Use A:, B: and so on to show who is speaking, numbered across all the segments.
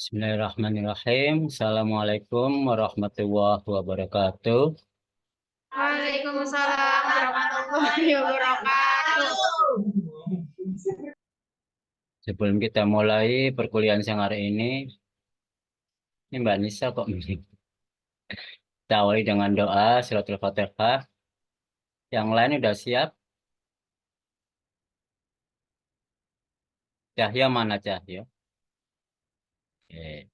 A: Bismillahirrahmanirrahim. Assalamualaikum warahmatullahi wabarakatuh.
B: Waalaikumsalam warahmatullahi wabarakatuh.
A: Sebelum kita mulai perkuliahan siang hari ini Mbak Nisa kok kita awali dengan doa Suratul Fatihah. Yang lain udah siap? Cahya mana Cahya? Eh,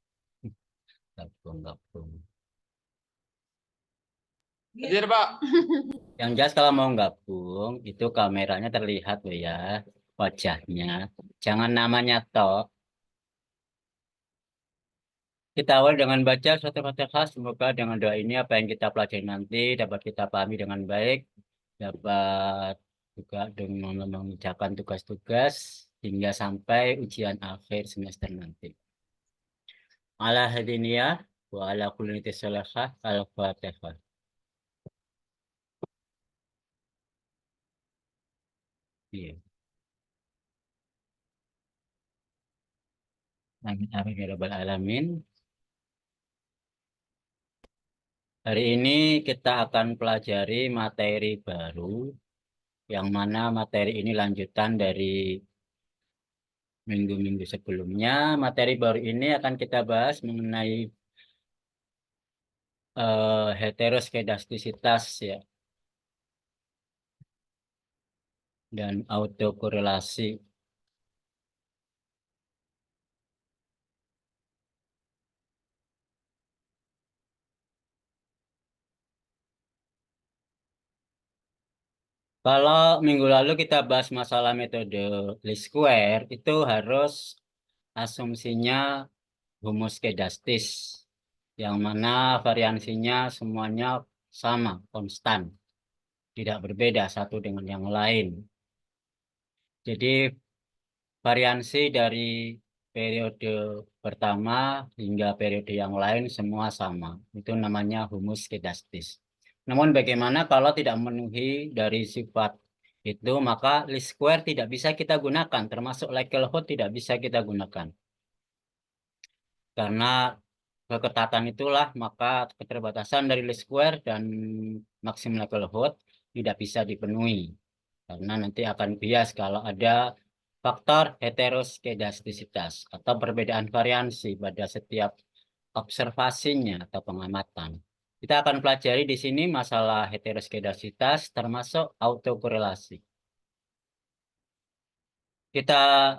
A: gabung.
B: Hadir, Pak.
A: Yang jelas kalau mau gabung itu kameranya terlihat loh ya wajahnya. Jangan namanya toh. Kita awal dengan baca surat Fatihah. Semoga dengan doa ini apa yang kita pelajari nanti dapat kita pahami dengan baik, dapat juga dengan mengerjakan tugas-tugas hingga sampai ujian akhir semester nanti. Ala hadiniyah wa ala kulli niyyati sholihah al-Fatihah. Iya. Amin amin ya rabbal alamin. Hari ini kita akan pelajari materi baru yang mana materi ini lanjutan dari minggu-minggu sebelumnya. Materi baru ini akan kita bahas mengenai heteroskedastisitas ya dan autokorelasi. Kalau minggu lalu kita bahas masalah metode least square, itu harus asumsinya homoskedastis, yang mana variansinya semuanya sama, konstan, tidak berbeda satu dengan yang lain. Jadi variansi dari periode pertama hingga periode yang lain semua sama. Itu namanya homoskedastis. Namun bagaimana kalau tidak memenuhi dari sifat itu, maka least square tidak bisa kita gunakan, termasuk likelihood tidak bisa kita gunakan. Karena keketatan itulah, maka keterbatasan dari least square dan maksimum likelihood tidak bisa dipenuhi. Karena nanti akan bias kalau ada faktor heteroskedastisitas atau perbedaan variansi pada setiap observasinya atau pengamatan. Kita akan pelajari di sini masalah heteroskedastisitas termasuk autokorelasi. Kita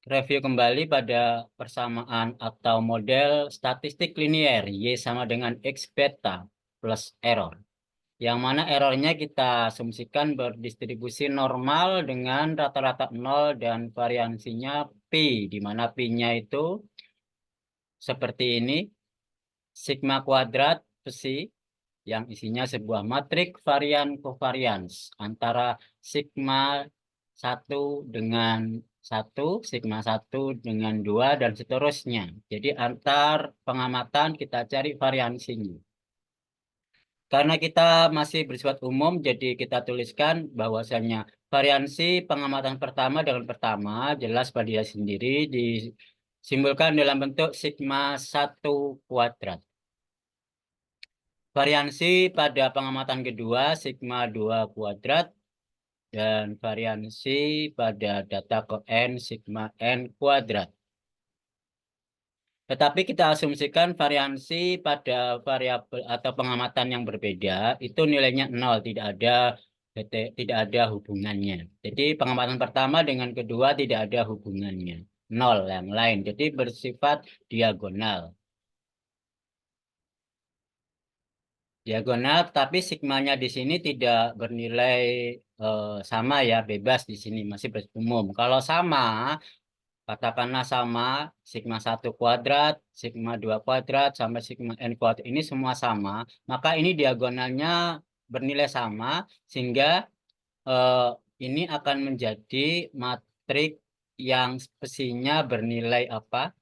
A: review kembali pada persamaan atau model statistik linier Y sama dengan X beta plus error. Yang mana errornya kita asumsikan berdistribusi normal dengan rata-rata 0 dan variansinya Pi, di mana Pi-nya itu seperti ini, sigma kuadrat psi, yang isinya sebuah matrik varian kovarians antara sigma 1 dengan 1, sigma 1 dengan 2, dan seterusnya. Jadi antar pengamatan kita cari variansinya. Karena kita masih bersifat umum, jadi kita tuliskan bahwasannya variansi pengamatan pertama dengan pertama jelas pada dia sendiri disimbolkan dalam bentuk sigma 1 kuadrat. Variansi pada pengamatan kedua sigma 2 kuadrat dan variansi pada data ke N sigma N kuadrat. Tetapi kita asumsikan variansi pada variabel atau pengamatan yang berbeda itu nilainya 0, tidak ada hubungannya. Jadi pengamatan pertama dengan kedua tidak ada hubungannya. 0 yang lain. Jadi bersifat diagonal. Diagonal, tapi sigmanya di sini tidak bernilai sama ya, bebas di sini masih umum. Kalau sama, katakanlah sama, sigma 1 kuadrat, sigma 2 kuadrat, sampai sigma n kuadrat, ini semua sama, maka ini diagonalnya bernilai sama, sehingga eh, ini akan menjadi matrik yang spesinya bernilai apa?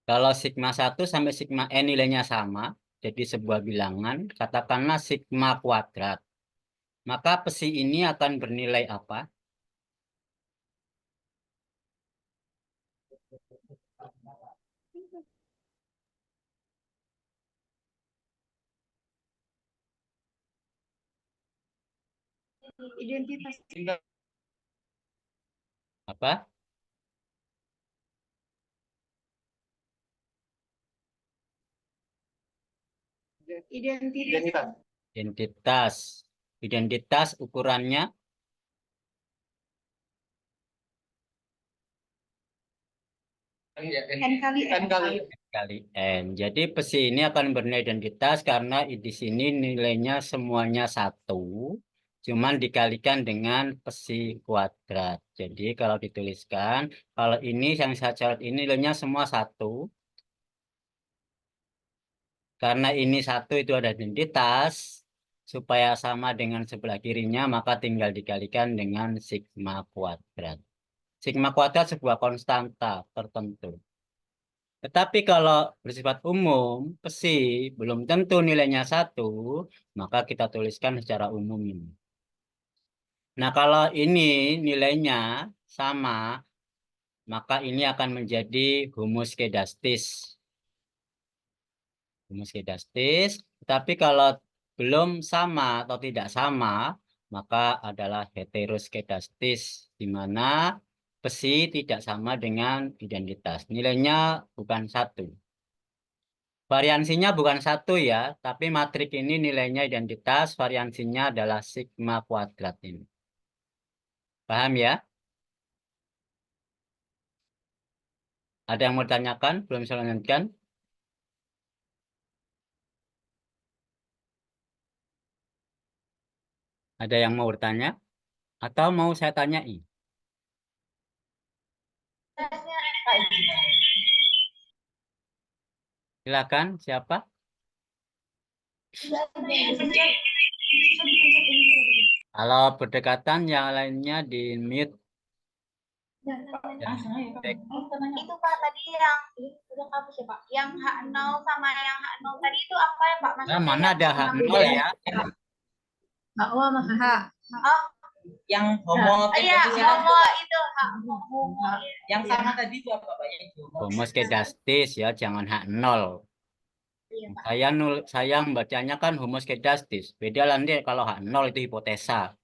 A: Kalau sigma 1 sampai sigma n nilainya sama, jadi sebuah bilangan, katakanlah sigma kuadrat, maka psi ini akan bernilai apa?
C: Identitas.
A: Apa?
C: Identitas.
A: Identitas. Identitas ukurannya
C: N kali N.
A: kali N. Jadi besi ini akan bernilai identitas karena di sini nilainya semuanya 1. Cuman dikalikan dengan besi kuadrat. Jadi kalau dituliskan, kalau ini yang saya coret ini nilainya semua 1. Karena ini 1 itu ada identitas, supaya sama dengan sebelah kirinya, maka tinggal dikalikan dengan sigma kuadrat. Sigma kuadrat sebuah konstanta tertentu. Tetapi kalau bersifat umum, besi belum tentu nilainya 1, maka kita tuliskan secara umum ini. Nah, kalau ini nilainya sama, maka ini akan menjadi homoskedastis. Homoskedastis, tetapi kalau belum sama atau tidak sama, maka adalah heteroskedastis, di mana besi tidak sama dengan identitas. Nilainya bukan 1. Variansinya bukan 1 ya, tapi matrik ini nilainya identitas, variansinya adalah sigma kuadrat ini. Paham ya? Ada yang mau tanyakan? Belum saya lanjutkan? Ada yang mau bertanya? Atau mau saya tanyai? Silakan, siapa? Kalau berdekatan, yang lainnya di mute.
D: Itu Pak tadi yang udah kamu sih Pak, yang H0 sama yang H0 tadi itu apa ya Pak?
A: Nah,
D: Maksudnya
A: mana
D: yang
A: ada H0 ya?
C: HO sama H.
D: Oh,
E: Yang homo
D: iya, homo itu homo.
E: yang sama tadi itu apa Pak? Yang homo.
A: Homoskedastis ya, jangan H0.
D: Iya, Pak.
A: Saya membacanya kan homoskedastis. Beda nanti kalau H0 itu hipotesa.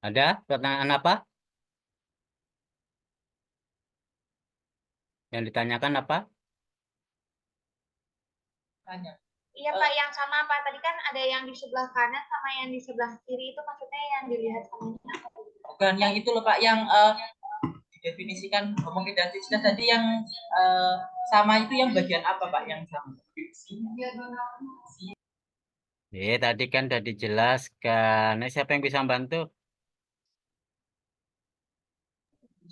A: Ada pertanyaan apa? Yang ditanyakan apa?
E: Tanya.
D: Iya Pak, yang sama Pak. Tadi kan ada yang di sebelah kanan sama yang di sebelah kiri itu maksudnya yang dilihat samanya apa?
E: Bukan yang itu loh Pak, yang didefinisikan homoskedastisnya tadi yang sama itu yang bagian apa Pak yang sama?
A: Tadi kan sudah dijelaskan. Nah, siapa yang bisa bantu?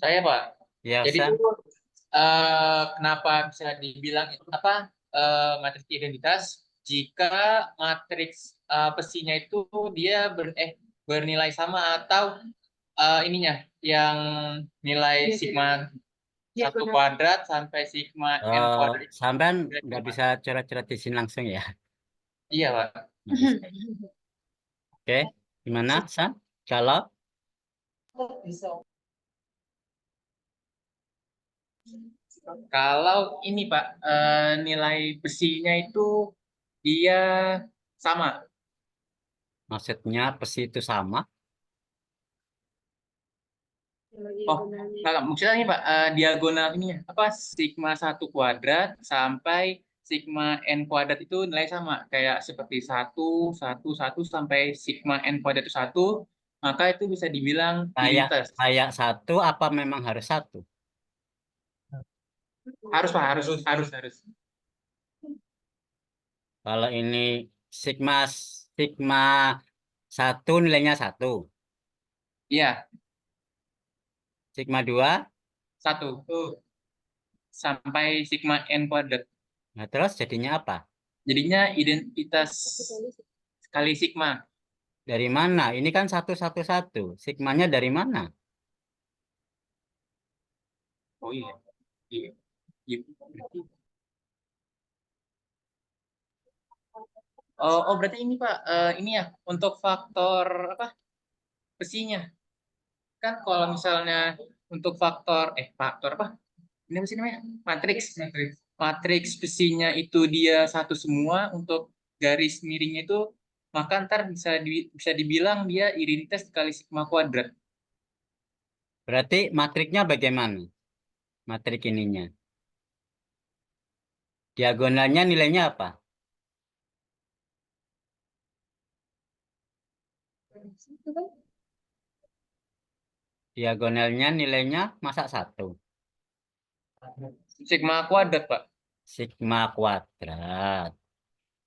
B: Saya Pak.
A: Ya,
B: Jadi
A: Sam.
B: itu kenapa bisa dibilang itu apa matriks identitas jika matriks besinya itu dia bernilai sama atau ininya yang nilai sigma 1 kuadrat sampai sigma n kuadrat.
A: Sampean nggak bisa coret-coret di sini langsung ya?
B: Iya Pak.
A: Nggak bisa. Oke, gimana, Sam? Kalau
B: Kalau ini Pak nilai besinya itu dia sama.
A: maksudnya besi itu sama?
B: Oh, kalau maksudnya ini Pak, diagonal ini ya, apa sigma 1 kuadrat sampai sigma n kuadrat itu nilai sama, kayak seperti 1 sampai sigma n kuadrat itu 1, maka itu bisa dibilang identitas.
A: Kayak 1 apa memang harus 1?
B: Harus Pak, harus.
A: Kalau ini sigma sigma 1 nilainya 1.
B: Iya,
A: Sigma 2.
B: 1 sampai sigma n kuadrat.
A: Nah, terus jadinya apa?
B: Jadinya identitas kali sigma.
A: Dari mana? Ini kan 1, 1, 1. Sigmanya dari mana?
B: Oh iya. Iya. Iya. Oh, berarti ini Pak, ini ya untuk faktor apa besinya. Kan kalau misalnya untuk faktor apa? Ini apa sih namanya? Matriks besinya itu dia 1 semua untuk garis miringnya itu, maka ntar bisa dibilang dia identitas kali sigma kuadrat.
A: Berarti matriknya bagaimana? Matrik ininya. Diagonalnya nilainya apa? Diagonalnya nilainya masa 1.
B: Sigma kuadrat, Pak.
A: Sigma kuadrat.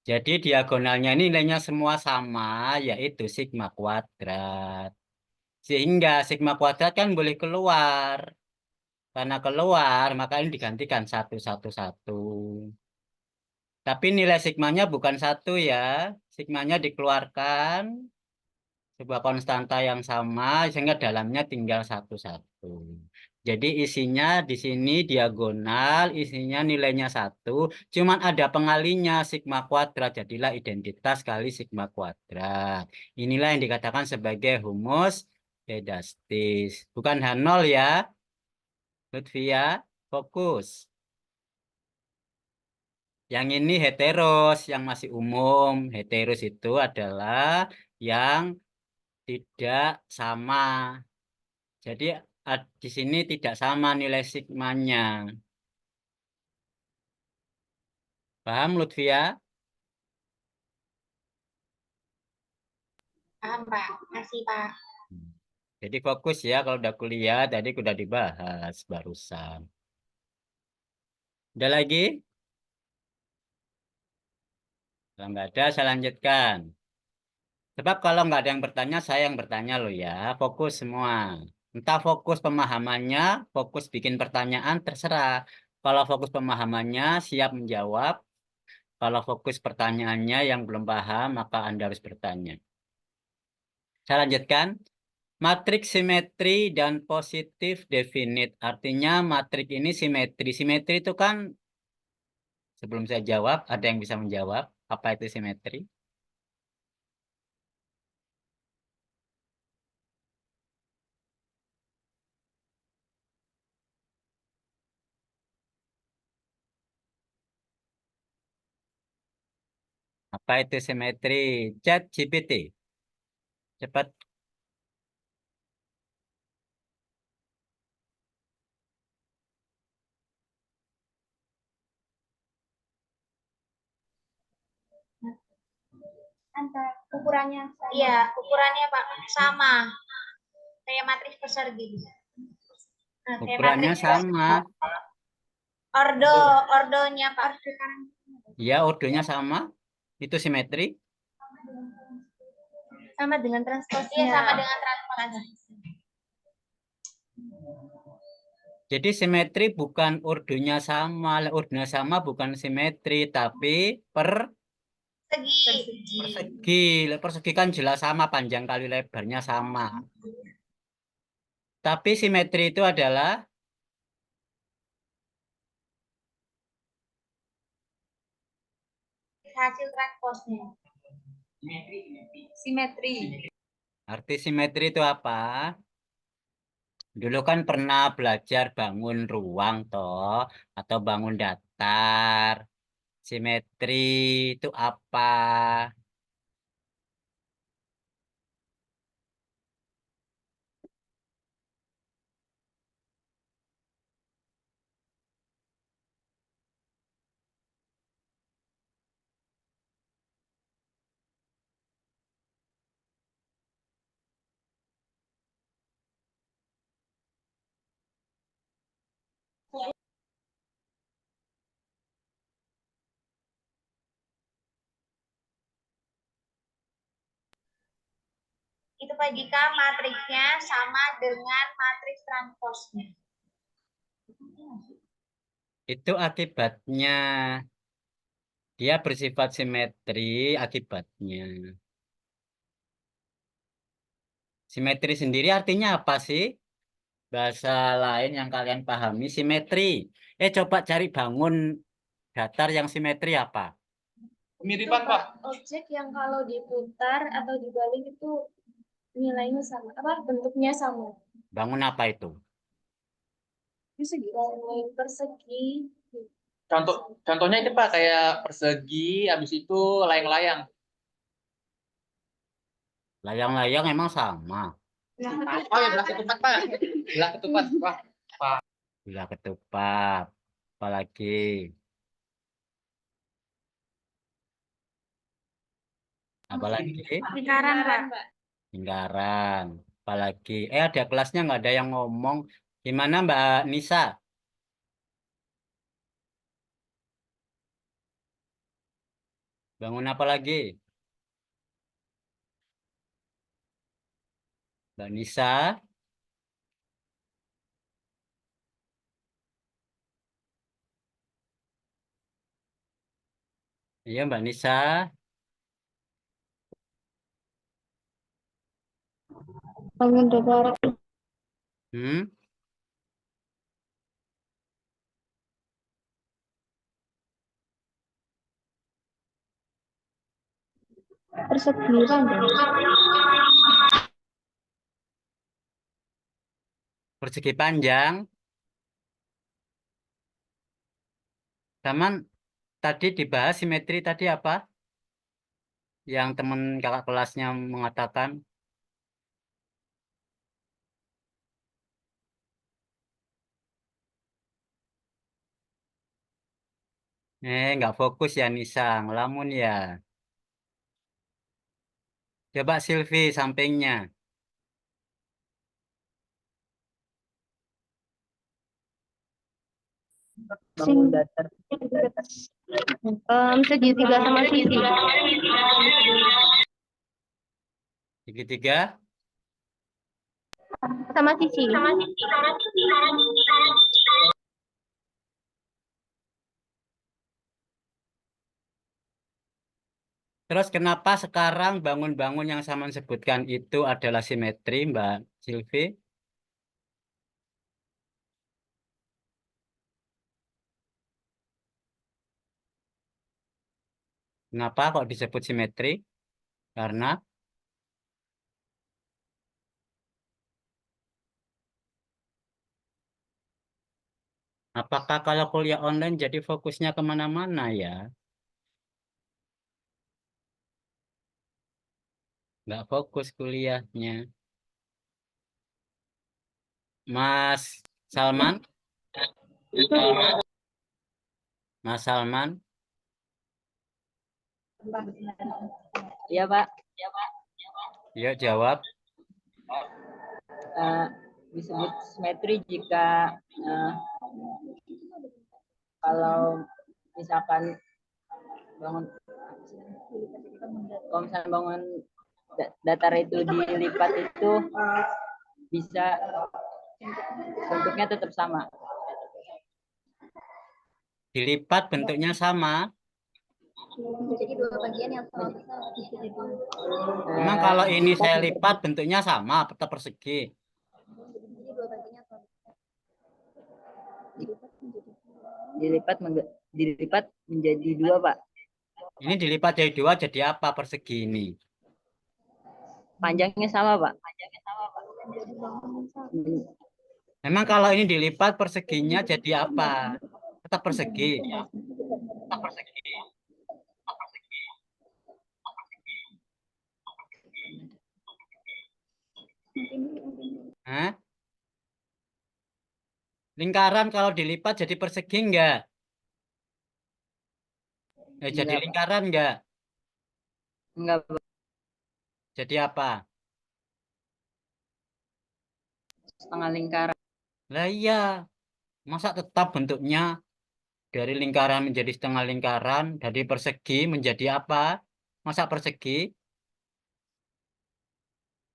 A: Jadi diagonalnya ini nilainya semua sama, yaitu sigma kuadrat. Sehingga sigma kuadrat kan boleh keluar. Karena keluar, maka ini digantikan 1, 1, 1. Tapi nilai sigmanya bukan 1 ya. Sigmanya dikeluarkan. Sebuah konstanta yang sama, sehingga dalamnya tinggal 1, 1. Jadi isinya di sini diagonal, isinya nilainya 1. Cuman ada pengalinya sigma kuadrat, jadilah identitas kali sigma kuadrat. Inilah yang dikatakan sebagai humus pedastis. Bukan H0 ya. Lutfia, fokus. Yang ini heteros, yang masih umum. Heteros itu adalah yang tidak sama. Jadi di sini tidak sama nilai sigmanya. Paham Lutfia?
D: Paham, Pak. Kasih, Pak.
A: Jadi fokus ya, kalau udah kuliah tadi udah dibahas barusan. Udah lagi? Kalau nggak ada, saya lanjutkan. Sebab kalau nggak ada yang bertanya, saya yang bertanya loh ya. Fokus semua. Entah fokus pemahamannya, fokus bikin pertanyaan, terserah. Kalau fokus pemahamannya, siap menjawab. Kalau fokus pertanyaannya yang belum paham, maka Anda harus bertanya. Saya lanjutkan. Matrik simetri dan positif definite. Artinya matrik ini simetri. Simetri itu kan, sebelum saya jawab, ada yang bisa menjawab apa itu simetri? Apa itu simetri? Chat GPT. Cepat.
D: Ukurannya sama. Iya, ukurannya Pak sama. Kayak matriks persegi. Nah, kayak
A: Ukurannya
D: matriks
A: sama.
D: ordonya Pak.
A: Ya, ordonya sama. Itu simetri.
C: Sama dengan transposnya.
D: Iya, sama dengan transposnya.
A: Jadi simetri bukan ordonya sama. Ordonya sama bukan simetri, tapi
D: Persegi.
A: persegi. Persegi kan jelas sama, panjang kali lebarnya sama. Tapi simetri itu adalah
D: Hasil transposnya.
C: Simetri.
A: arti simetri itu apa? Dulu kan pernah belajar bangun ruang toh, atau bangun datar. Simetri itu apa?
D: Itu Pak jika matriksnya sama dengan matriks transposnya.
A: Itu akibatnya. Dia bersifat simetri akibatnya. Simetri sendiri artinya apa sih? Bahasa lain yang kalian pahami, simetri. Coba cari bangun datar yang simetri apa?
B: Kemiripan, Pak.
C: Objek yang kalau diputar atau dibalik itu nilainya sama. Apa bentuknya sama?
A: Bangun apa itu?
C: Bangun persegi
B: Contohnya itu Pak kayak persegi, habis itu layang-layang.
A: Layang-layang emang sama.
B: Oh ya belah ketupat Pak. Belah ketupat. Wah,
A: Bila ketupat. Apalagi. Apalagi.
C: Lingkaran, Pak.
A: Lingkaran. Apalagi. Ada kelasnya nggak ada yang ngomong. Gimana Mbak Nisa? Bangun apa lagi? Mbak Nisa? Iya Mbak Nisa.
C: Bangun datar.
A: Hmm?
C: Persegi panjang.
A: Persegi panjang. Taman tadi dibahas simetri tadi apa? Yang teman kakak kelasnya mengatakan. Nggak fokus ya Nisa, ngelamun ya. Coba Silvi sampingnya.
E: Bangun datar.
C: Segitiga sama sisi.
A: Segitiga.
C: Sama sisi.
A: Terus kenapa sekarang bangun-bangun yang sama sebutkan itu adalah simetri, Mbak Silvi? Kenapa kok disebut simetri? Karena apakah kalau kuliah online jadi fokusnya kemana-mana ya? Nggak fokus kuliahnya. Mas Salman? Mas Salman?
E: Iya Pak.
A: Yuk jawab.
E: Disebut simetri jika kalau misalkan bangun kalau misalkan bangun datar itu dilipat itu bisa bentuknya tetap sama.
A: Dilipat bentuknya sama.
C: Jadi dua bagian yang sama besar.
A: Memang kalau ini saya lipat bentuknya sama, tetap persegi.
E: Dilipat menjadi dua Pak.
A: Ini dilipat jadi dua, jadi apa persegi ini?
E: Panjangnya sama Pak.
A: Memang kalau ini dilipat perseginya jadi apa? Tetap persegi. Hah? Lingkaran kalau dilipat jadi persegi enggak? Jadi
E: Enggak,
A: lingkaran enggak?
E: Enggak Pak.
A: Jadi apa?
E: Setengah lingkaran.
A: Lah iya, masa tetap bentuknya dari lingkaran menjadi setengah lingkaran, dari persegi menjadi apa? Masa persegi?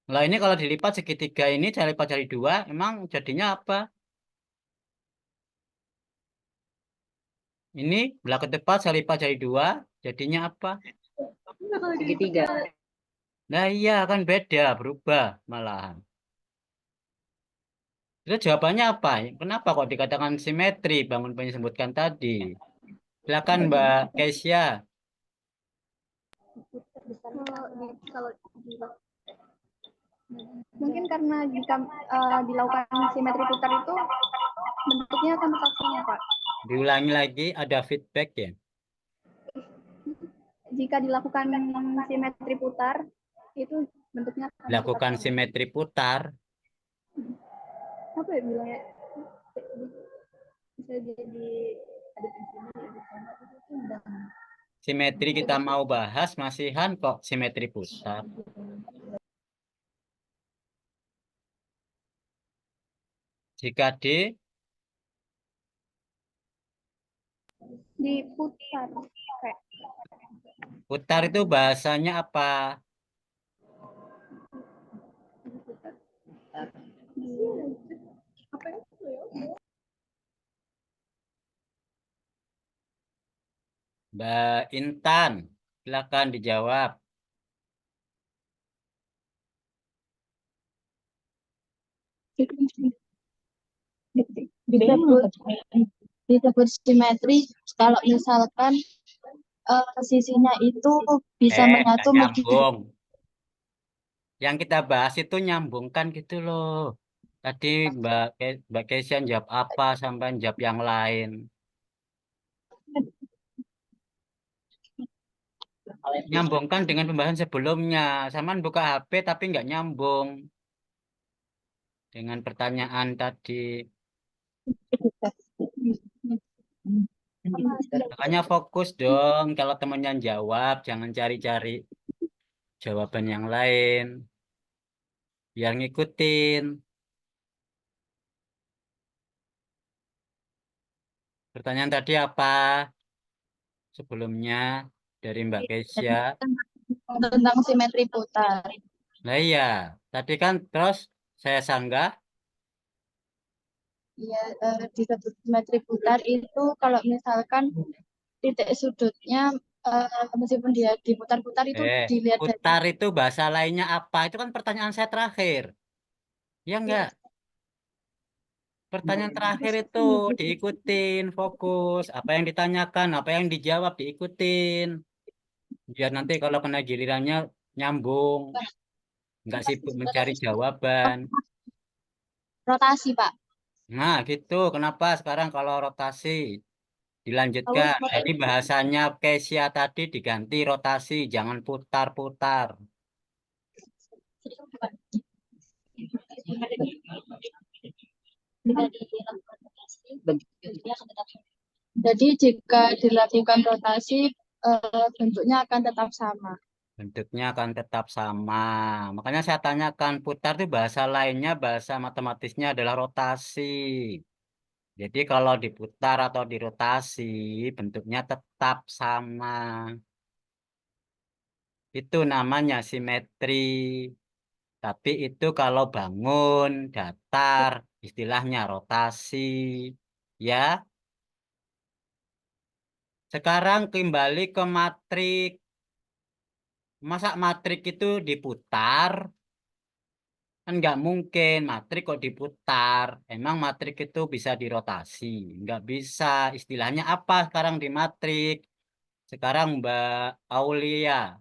A: Lah ini kalau dilipat segitiga ini saya lipat jadi dua, emang jadinya apa? Ini belah ke depan saya lipat jadi dua, jadinya apa?
E: Segitiga.
A: Nah iya kan beda, berubah malahan. Terus jawabannya apa? Kenapa kok dikatakan simetri bangun pengen sebutkan tadi? Silakan Mbak Kesia.
C: Kalau mungkin karena jika dilakukan simetri putar itu bentuknya akan tetap sama Pak.
A: Diulangi lagi, ada feedback ya.
F: Jika dilakukan simetri putar, itu bentuknya akan
A: Lakukan
F: tetap sama.
A: simetri putar.
F: Apa ya bilangnya? Bisa jadi ada di sini, ada di sana, itu udah.
A: Simetri kita mau bahas masihan kok simetri putar. Jika
F: Diputar kayak
A: putar itu bahasanya apa?
F: diputar. Apa itu ya?
A: Mbak Intan, silakan dijawab.
G: Disebut simetri kalau misalkan sisinya itu bisa
A: Nggak
G: menyatu
A: nyambung. Yang kita bahas itu nyambungkan gitu loh. Tadi Mbak Kesian jawab apa sampai jawab yang lain. Nyambungkan dengan pembahasan sebelumnya. Samaan buka HP tapi nggak nyambung dengan pertanyaan tadi. Makanya fokus dong kalau temennya jawab, jangan cari-cari jawaban yang lain. Biar ngikutin. Pertanyaan tadi apa? Sebelumnya dari Mbak Kesia.
G: tentang simetri putar.
A: Nah iya, tadi kan terus saya sanggah.
G: Iya, disebut simetri putar itu kalau misalkan titik sudutnya meskipun dia diputar-putar itu dilihat dari
A: Putar itu bahasa lainnya apa? Itu kan pertanyaan saya terakhir. Ya enggak? Pertanyaan terakhir itu diikutin, fokus. Apa yang ditanyakan, apa yang dijawab diikutin. Biar nanti kalau kena gilirannya nyambung. Enggak sibuk mencari jawaban.
G: rotasi, Pak.
A: Nah gitu, kenapa sekarang kalau rotasi dilanjutkan? Jadi bahasanya Kesia tadi diganti rotasi, jangan putar-putar.
G: Jadi jika dilakukan rotasi bentuknya akan tetap sama.
A: Bentuknya akan tetap sama. Makanya saya tanyakan, putar itu bahasa lainnya, bahasa matematisnya adalah rotasi. Jadi kalau diputar atau dirotasi, bentuknya tetap sama. Itu namanya simetri. Tapi itu kalau bangun, datar, istilahnya rotasi. Ya, sekarang kembali ke matrik. Masa matrik itu diputar? Kan nggak mungkin matrik kok diputar. Emang matrik itu bisa dirotasi? Nggak bisa. Istilahnya apa sekarang di matrik? Sekarang Mbak Aulia.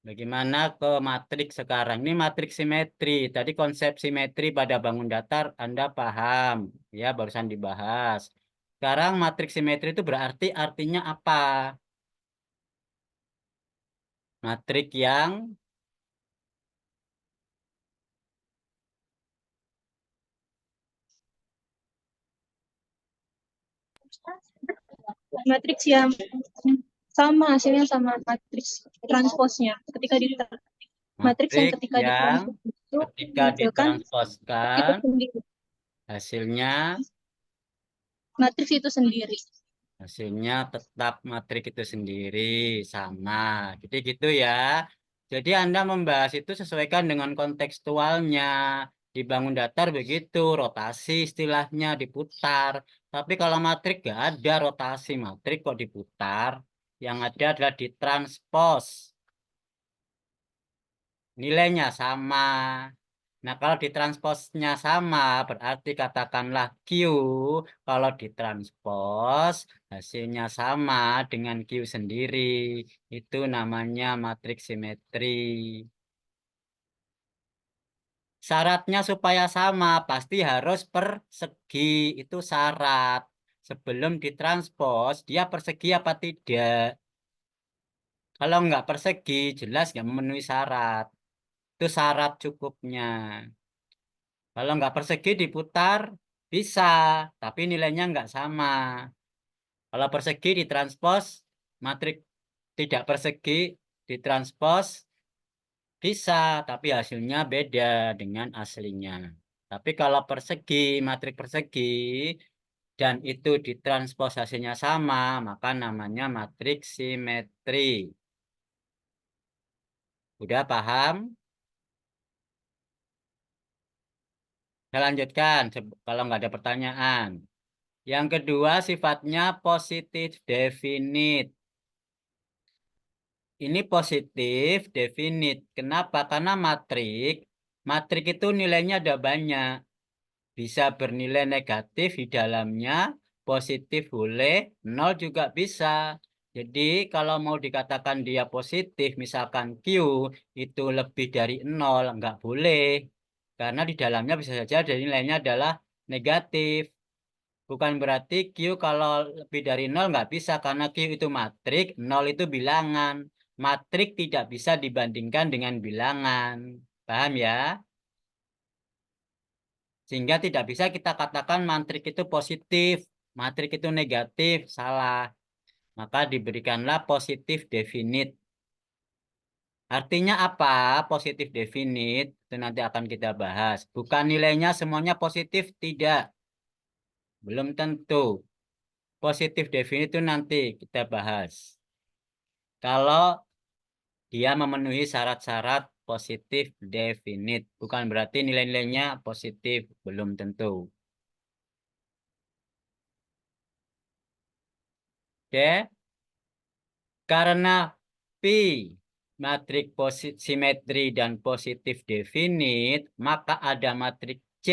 A: Bagaimana ke matrik sekarang? Ini matrik simetri. Tadi konsep simetri pada bangun datar Anda paham. Ya, barusan dibahas. Sekarang matrik simetri itu berarti artinya apa? Matrik yang
H: matriks yang sama hasilnya sama matriks transposnya ketika di matriks yang ketika ditranspos itu
A: ketika
H: menghasilkan itu
A: ditransposkan
H: sendiri.
A: hasilnya
H: Matriks itu sendiri.
A: hasilnya tetap matrik itu sendiri sama. Jadi gitu ya. Jadi Anda membahas itu sesuaikan dengan kontekstualnya. Dibangun datar begitu, rotasi istilahnya diputar. Tapi kalau matrik nggak ada rotasi matrik kok diputar. Yang ada adalah ditranspos. Nilainya sama. Nah, kalau ditransposnya sama, berarti katakanlah Q, kalau ditranspos, hasilnya sama dengan Q sendiri. Itu namanya matriks simetri. Syaratnya supaya sama, pasti harus persegi. Itu syarat. sebelum ditranspos, dia persegi apa tidak. Kalau nggak persegi, jelas nggak memenuhi syarat. Itu syarat cukupnya. Kalau nggak persegi diputar, bisa, tapi nilainya nggak sama. Kalau persegi ditranspos, matrik tidak persegi ditranspos, bisa, tapi hasilnya beda dengan aslinya. Tapi kalau persegi, matrik persegi, dan itu ditranspos hasilnya sama, maka namanya matrik simetri. Udah paham? Saya lanjutkan, kalau nggak ada pertanyaan. Yang kedua, sifatnya positif definite. Ini positif definite. Kenapa? Karena matrik itu nilainya ada banyak. Bisa bernilai negatif di dalamnya, positif boleh, nol juga bisa. Jadi kalau mau dikatakan dia positif, misalkan Q itu lebih dari 0, nggak boleh. Karena di dalamnya bisa saja dari nilainya adalah negatif. Bukan berarti Q kalau lebih dari 0 nggak bisa, karena Q itu matrik, 0 itu bilangan. Matrik tidak bisa dibandingkan dengan bilangan. Paham ya? Sehingga tidak bisa kita katakan matrik itu positif, matrik itu negatif, salah. Maka diberikanlah positif definite. Artinya apa? Positif definite itu nanti akan kita bahas. Bukan nilainya semuanya positif, tidak. Belum tentu. Positif definite itu nanti kita bahas. Kalau dia memenuhi syarat-syarat positif definite. Bukan berarti nilai-nilainya positif, belum tentu. Oke. Karena P matrik simetri dan positif definite, maka ada matrik C,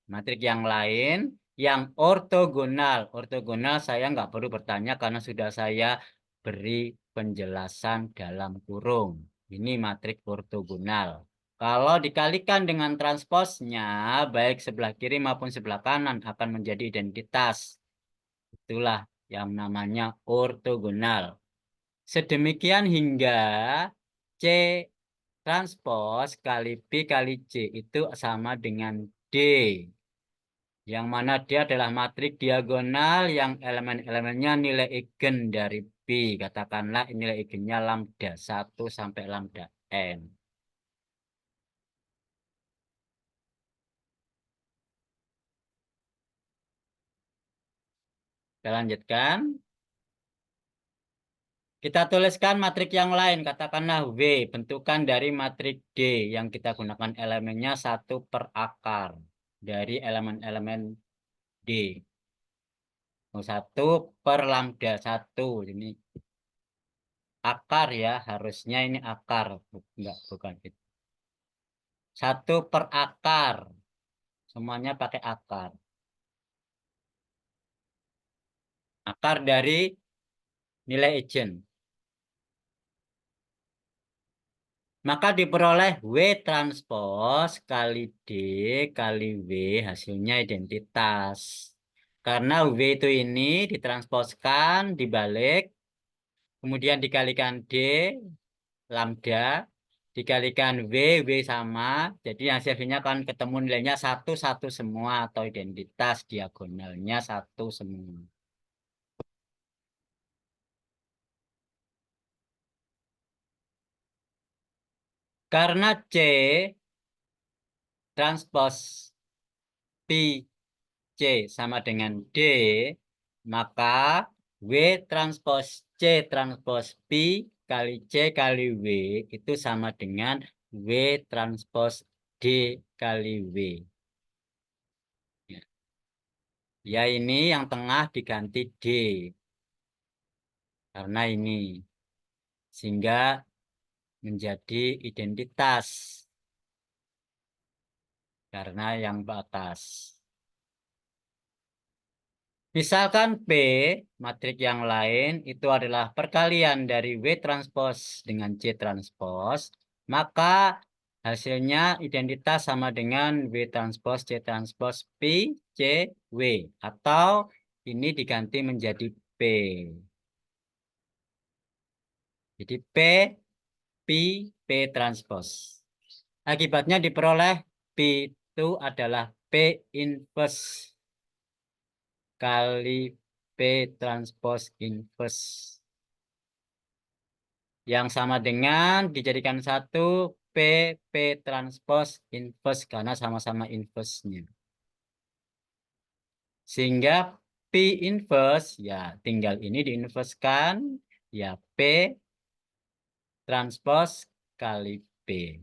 A: matrik yang lain yang ortogonal. Ortogonal saya nggak perlu bertanya karena sudah saya beri penjelasan dalam kurung. Ini matrik ortogonal. Kalau dikalikan dengan transposnya, baik sebelah kiri maupun sebelah kanan akan menjadi identitas. Itulah yang namanya ortogonal. Sedemikian hingga C transpos kali B kali C itu sama dengan D. Yang mana dia adalah matrik diagonal yang elemen-elemennya nilai eigen dari B. Katakanlah nilai eigennya lambda 1 sampai lambda N. Kita lanjutkan. Kita tuliskan matrik yang lain, katakanlah W, bentukan dari matrik D yang kita gunakan elemennya 1 per akar dari elemen-elemen D. 1 per lambda 1. Ini akar ya, harusnya ini akar. Enggak, bukan itu. 1 per akar. Semuanya pakai akar. Akar dari nilai eigen. Maka diperoleh W transpos kali D kali W, hasilnya identitas. Karena W itu ini ditransposkan, dibalik, kemudian dikalikan D, lambda, dikalikan W sama. Jadi hasilnya kan ketemu nilainya 1 semua atau identitas diagonalnya 1 semua. Karena C transpos P C sama dengan D, maka W transpos C transpos P kali C kali W itu sama dengan W transpos D kali W. Ya ini yang tengah diganti D. Karena ini. Sehingga menjadi identitas. Karena yang batas. Misalkan P, matrik yang lain, itu adalah perkalian dari W transpos dengan C transpos, maka hasilnya identitas sama dengan W transpos C transpos P, C, W. Atau ini diganti menjadi P. Jadi P, P transpose. Akibatnya diperoleh P itu adalah P inverse kali P transpose inverse. Yang sama dengan dijadikan satu P transpose inverse karena sama-sama inverse-nya. Sehingga P inverse ya tinggal ini diinverskan ya P transpose kali P.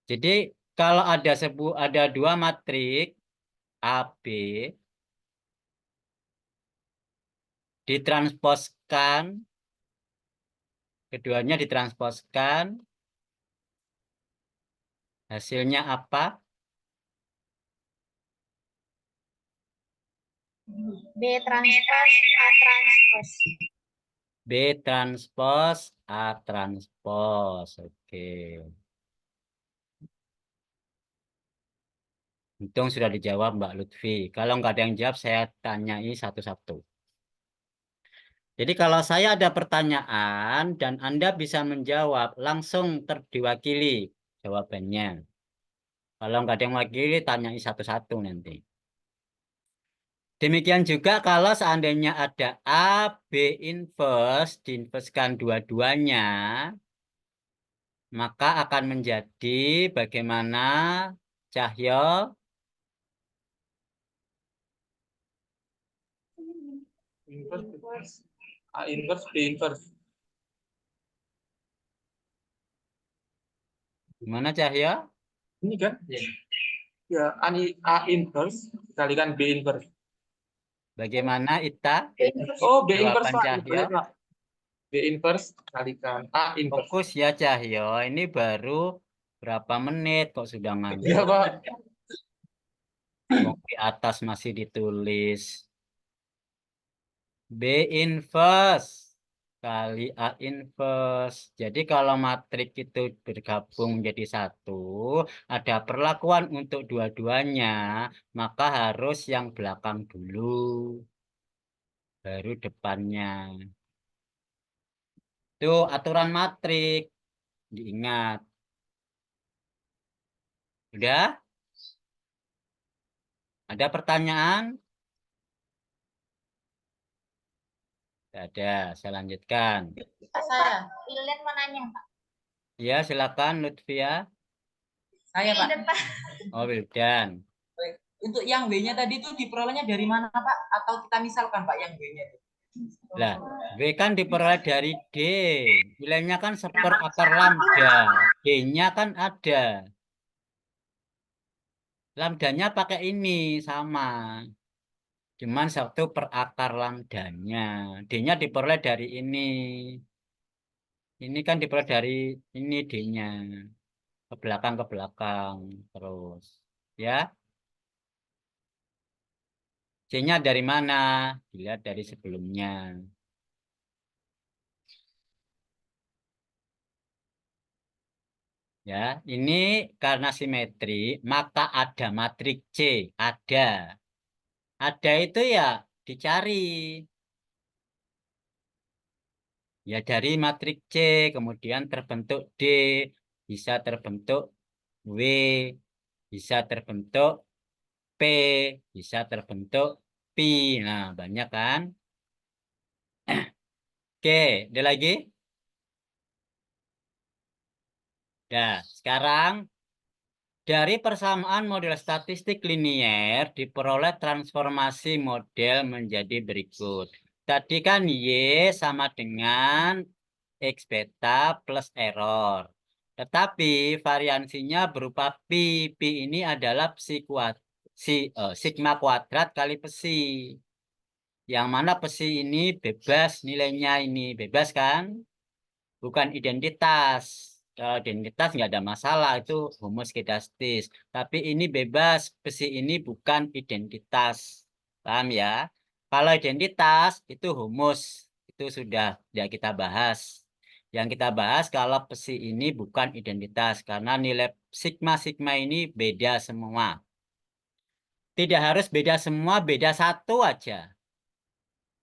A: Jadi kalau ada dua matrik AB ditransposkan, keduanya ditransposkan, hasilnya apa?
D: B transpose A transpose.
A: B transpose A transpose. Oke. Untung sudah dijawab Mbak Lutfi. Kalau nggak ada yang jawab, saya tanyai satu-satu. Jadi kalau saya ada pertanyaan dan Anda bisa menjawab, langsung terdiwakili jawabannya. Kalau nggak ada yang wakili, tanyai satu-satu nanti. Demikian juga kalau seandainya ada A, B inverse, diinverskan dua-duanya, maka akan menjadi bagaimana Cahyo?
B: Inverse. A inverse, B inverse.
A: Gimana Cahyo?
B: Ini kan? Ya, A inverse kalikan B inverse.
A: Bagaimana Ita?
B: Oh, B
A: Jawaban
B: inverse Pak.
A: Cahyo.
B: Benar, Pak. B inverse kalikan A inverse.
A: Fokus ya Cahyo. Ini baru berapa menit kok sudah
B: Iya,
A: ngantuk.
B: Pak.
A: Di atas masih ditulis. B inverse kali A inverse. Jadi kalau matrik itu bergabung jadi satu, ada perlakuan untuk dua-duanya, maka harus yang belakang dulu, baru depannya. Itu aturan matrik, diingat. Udah? Ada pertanyaan? Tidak ada, saya lanjutkan.
E: Saya.
D: Wildan mau nanya, Pak.
A: Ya, silakan Lutfia.
E: Saya, Pak.
A: Oh, Wildan.
E: Untuk yang W-nya tadi itu diperolehnya dari mana, Pak? Atau kita misalkan, Pak, yang W-nya itu?
A: Lah, W kan diperoleh dari D. Nilainya kan seperakar lambda. D-nya kan ada. Lambdanya pakai ini, sama. Cuman satu per akar lambdanya. D-nya diperoleh dari ini. Ini kan diperoleh dari ini D-nya. Ke belakang terus. Ya. C-nya dari mana? Dilihat dari sebelumnya. Ya, ini karena simetri, maka ada matrik C. Ada. Ada itu ya dicari. Ya dari matrik C, kemudian terbentuk D, bisa terbentuk W, bisa terbentuk P, bisa terbentuk Pi. Nah, banyak kan? Oke, ada lagi? Nah, sekarang dari persamaan model statistik linier diperoleh transformasi model menjadi berikut. Tadi kan Y sama dengan X beta plus error. Tetapi variansinya berupa pi. Pi ini adalah sigma kuadrat kali psi. Yang mana psi ini bebas nilainya ini. Bebas kan? Bukan identitas. Kalau identitas nggak ada masalah. Itu homoskedastis. Tapi ini bebas. Psi ini bukan identitas. Paham ya? Kalau identitas itu humus. Itu sudah kita bahas. Yang kita bahas kalau psi ini bukan identitas karena nilai sigma ini beda semua. Tidak harus beda semua, beda satu aja.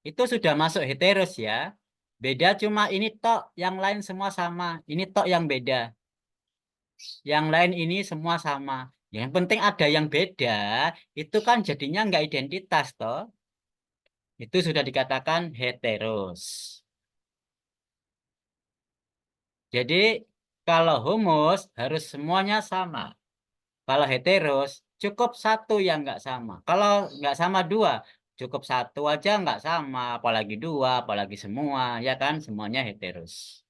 A: Itu sudah masuk heteros ya. Beda cuma ini tok, yang lain semua sama. Ini tok yang beda. Yang lain ini semua sama. Yang penting ada yang beda, itu kan jadinya nggak identitas toh. Itu sudah dikatakan heteros. Jadi kalau humus harus semuanya sama. Kalau heteros cukup satu yang nggak sama. Kalau nggak sama dua, cukup satu aja nggak sama. Apalagi dua, apalagi semua, ya kan? Semuanya heteros.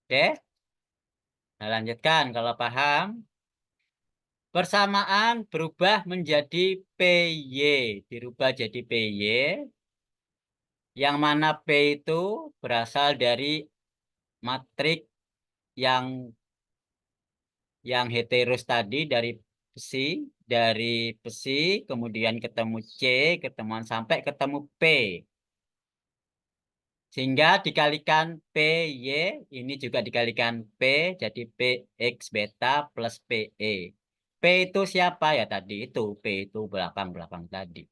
A: Oke, nah, lanjutkan kalau paham. Persamaan berubah menjadi PY. Dirubah jadi PY. Yang mana P itu berasal dari matrik yang heteros tadi dari besi kemudian ketemu C, ketemuan sampai ketemu P. Sehingga dikalikan PY, ini juga dikalikan P, jadi PX beta plus PE. P itu siapa ya tadi? Itu P itu belakang-belakang tadi.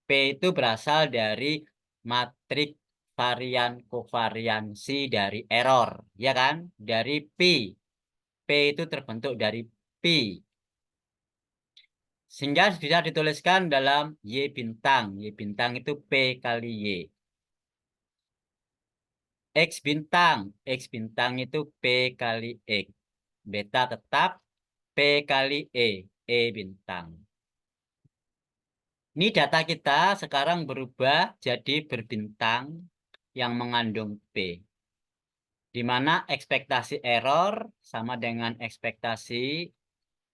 A: P itu berasal dari matrik varian kovariansi dari error, ya kan? Dari pi. P itu terbentuk dari pi. Sehingga bisa dituliskan dalam Y bintang. Y bintang itu P kali Y. X bintang itu P kali X. Beta tetap P kali E bintang. Ini data kita sekarang berubah jadi berbintang yang mengandung P. Di mana ekspektasi error sama dengan ekspektasi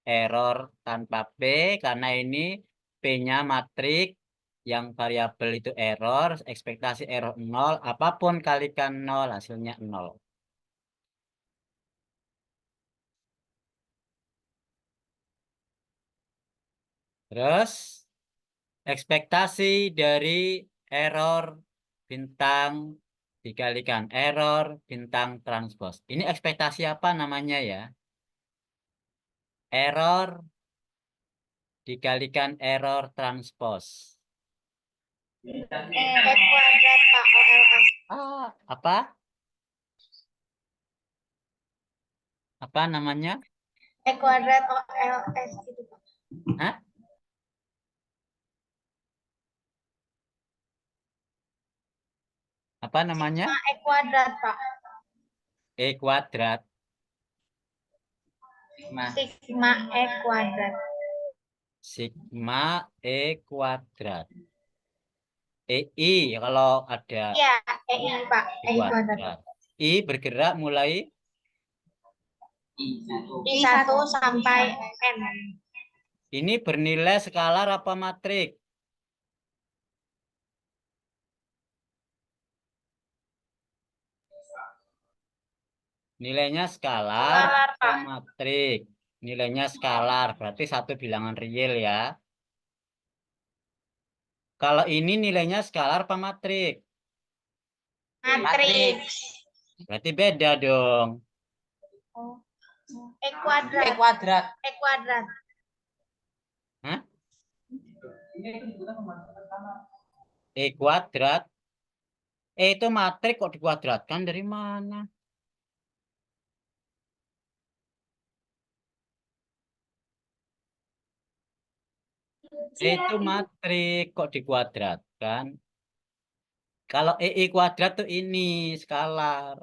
A: error tanpa P, karena ini P-nya matrik, yang variabel itu error, ekspektasi error 0, apapun kalikan 0, hasilnya 0. Terus, ekspektasi dari error bintang dikalikan error bintang transpos. Ini ekspektasi apa namanya ya? Error dikalikan error transpos.
D: E kuadrat Pak OLS.
A: Apa? Apa namanya?
D: E kuadrat OLS itu Pak.
A: Hah? Apa namanya?
D: Sigma E kuadrat Pak.
A: E kuadrat.
D: Sigma E kuadrat.
A: Sigma E kuadrat. EI kalau ada
D: Iya, EI Pak.
A: E kuadrat. I bergerak mulai
D: I1 sampai N.
A: ini bernilai skalar apa matrik? Nilainya skalar atau matrik? Nilainya skalar, berarti satu bilangan real ya. Kalau ini nilainya skalar apa matrik?
D: Matrik.
A: Berarti beda dong.
D: E kuadrat.
E: E kuadrat.
D: E kuadrat.
A: Hah? E kuadrat. E itu matrik kok dikuadratkan dari mana? E itu matrik kok dikuadratkan? Kalau EI kuadrat tuh ini skalar.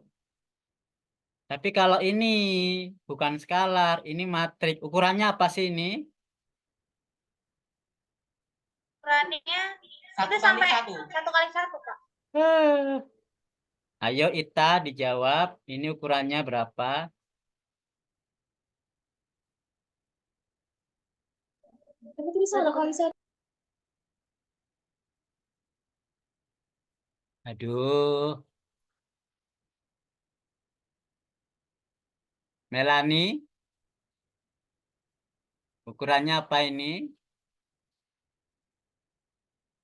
A: Tapi kalau ini bukan skalar, ini matrik. Ukurannya apa sih ini?
D: Ukurannya itu sampai 1 kali 1 Pak.
A: Ayo Ita dijawab, ini ukurannya berapa?
C: Tapi itu bisa 1 kali 1.
A: Aduh. Melani, ukurannya apa ini?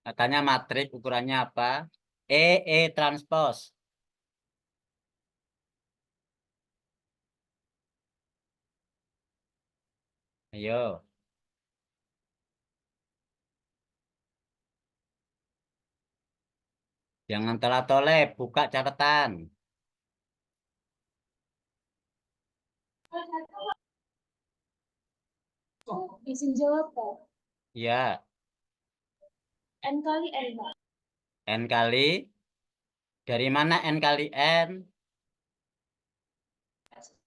A: Katanya matrik, ukurannya apa? E transpos. Ayo. Jangan tolak-toleh, buka catatan.
C: Izin jawab, Pak.
A: Ya,
C: N kali N, Pak.
A: N kali. Dari mana N kali N?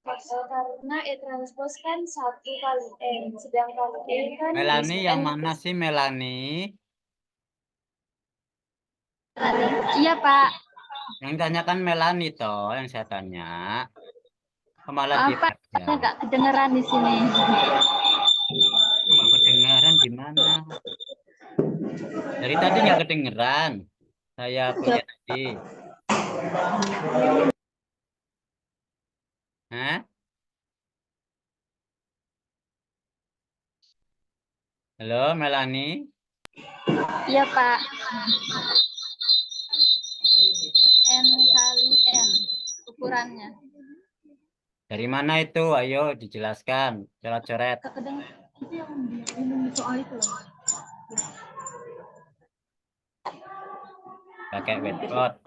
C: Karena E transpose kan 1 kali N, sedangkan E kan
A: Melani yang
C: N
A: mana sih Melani?
G: Iya, Pak.
A: Yang tanyakan Melani toh, yang saya tanya. Malah
G: Apa
A: dibaca.
G: nggak kedengeran di sini?
A: Kok nggak kedengaran di mana? Dari tadi nggak kedengeran. Saya punya tadi. Hah? Halo, Melani.
G: Iya, Pak. N kali N ukurannya.
A: Dari mana itu? Ayo dijelaskan. Coret-coret.
G: Kedengeran itu yang soal itu loh.
A: Pakai whiteboard.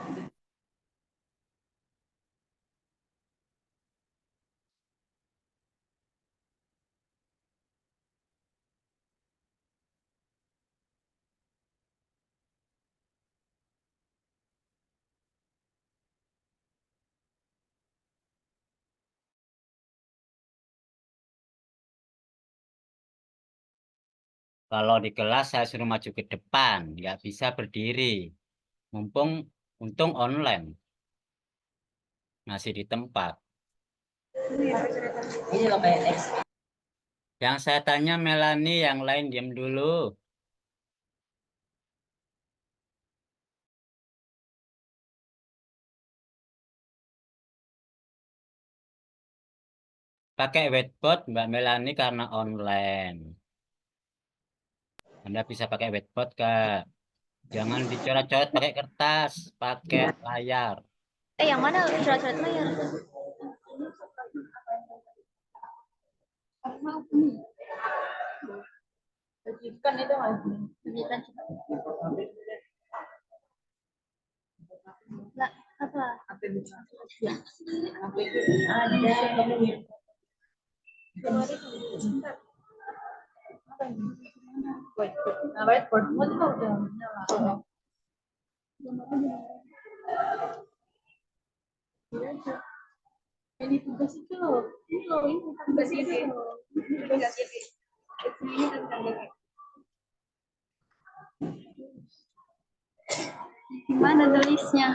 A: Kalau di kelas saya suruh maju ke depan, nggak bisa berdiri. Mumpung untung online, masih di tempat.
E: Ini loh kayak X.
A: Yang saya tanya Melani, yang lain diam dulu. Pakai whiteboard Mbak Melani karena online. Anda bisa pakai whiteboard, Kak. Jangan dicoret-coret pakai kertas, pakai layar.
G: Yang mana coret-coret layar?
E: Kan itu nggak
G: Lah, apa?
E: whiteboard itu udah nyala.
H: Ini tugas itu loh. Ini loh, ini tugas itu loh. Ini tugas itu. Ini tentang ini.
G: Gimana tulisnya?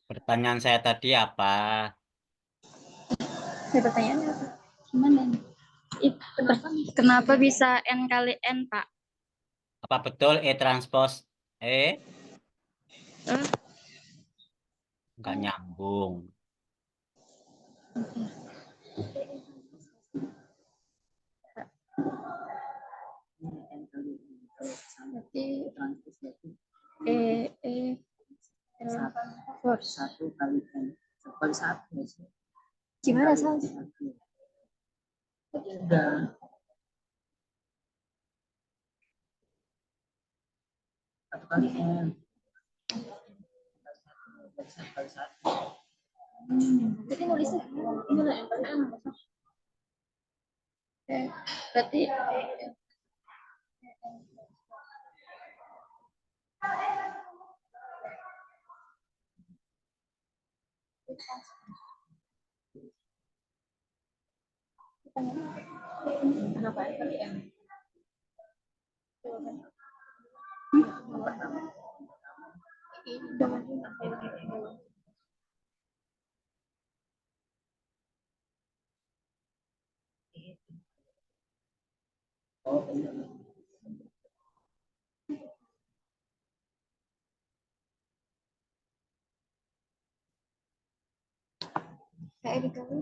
A: Pertanyaan saya tadi apa?
G: Pertanyaannya apa? Gimana? Kenapa bisa N kali N, Pak?
A: Apa betul E transpose E? Nggak nyambung.
G: Berarti force.
E: 1 kali N. Kali 1.
G: Gimana, Sal?
E: Udah. 1 kali N. Kali 1.
G: Berarti nulisnya gimana? Berarti
E: Kenapa N kali N?
G: kayak dikali.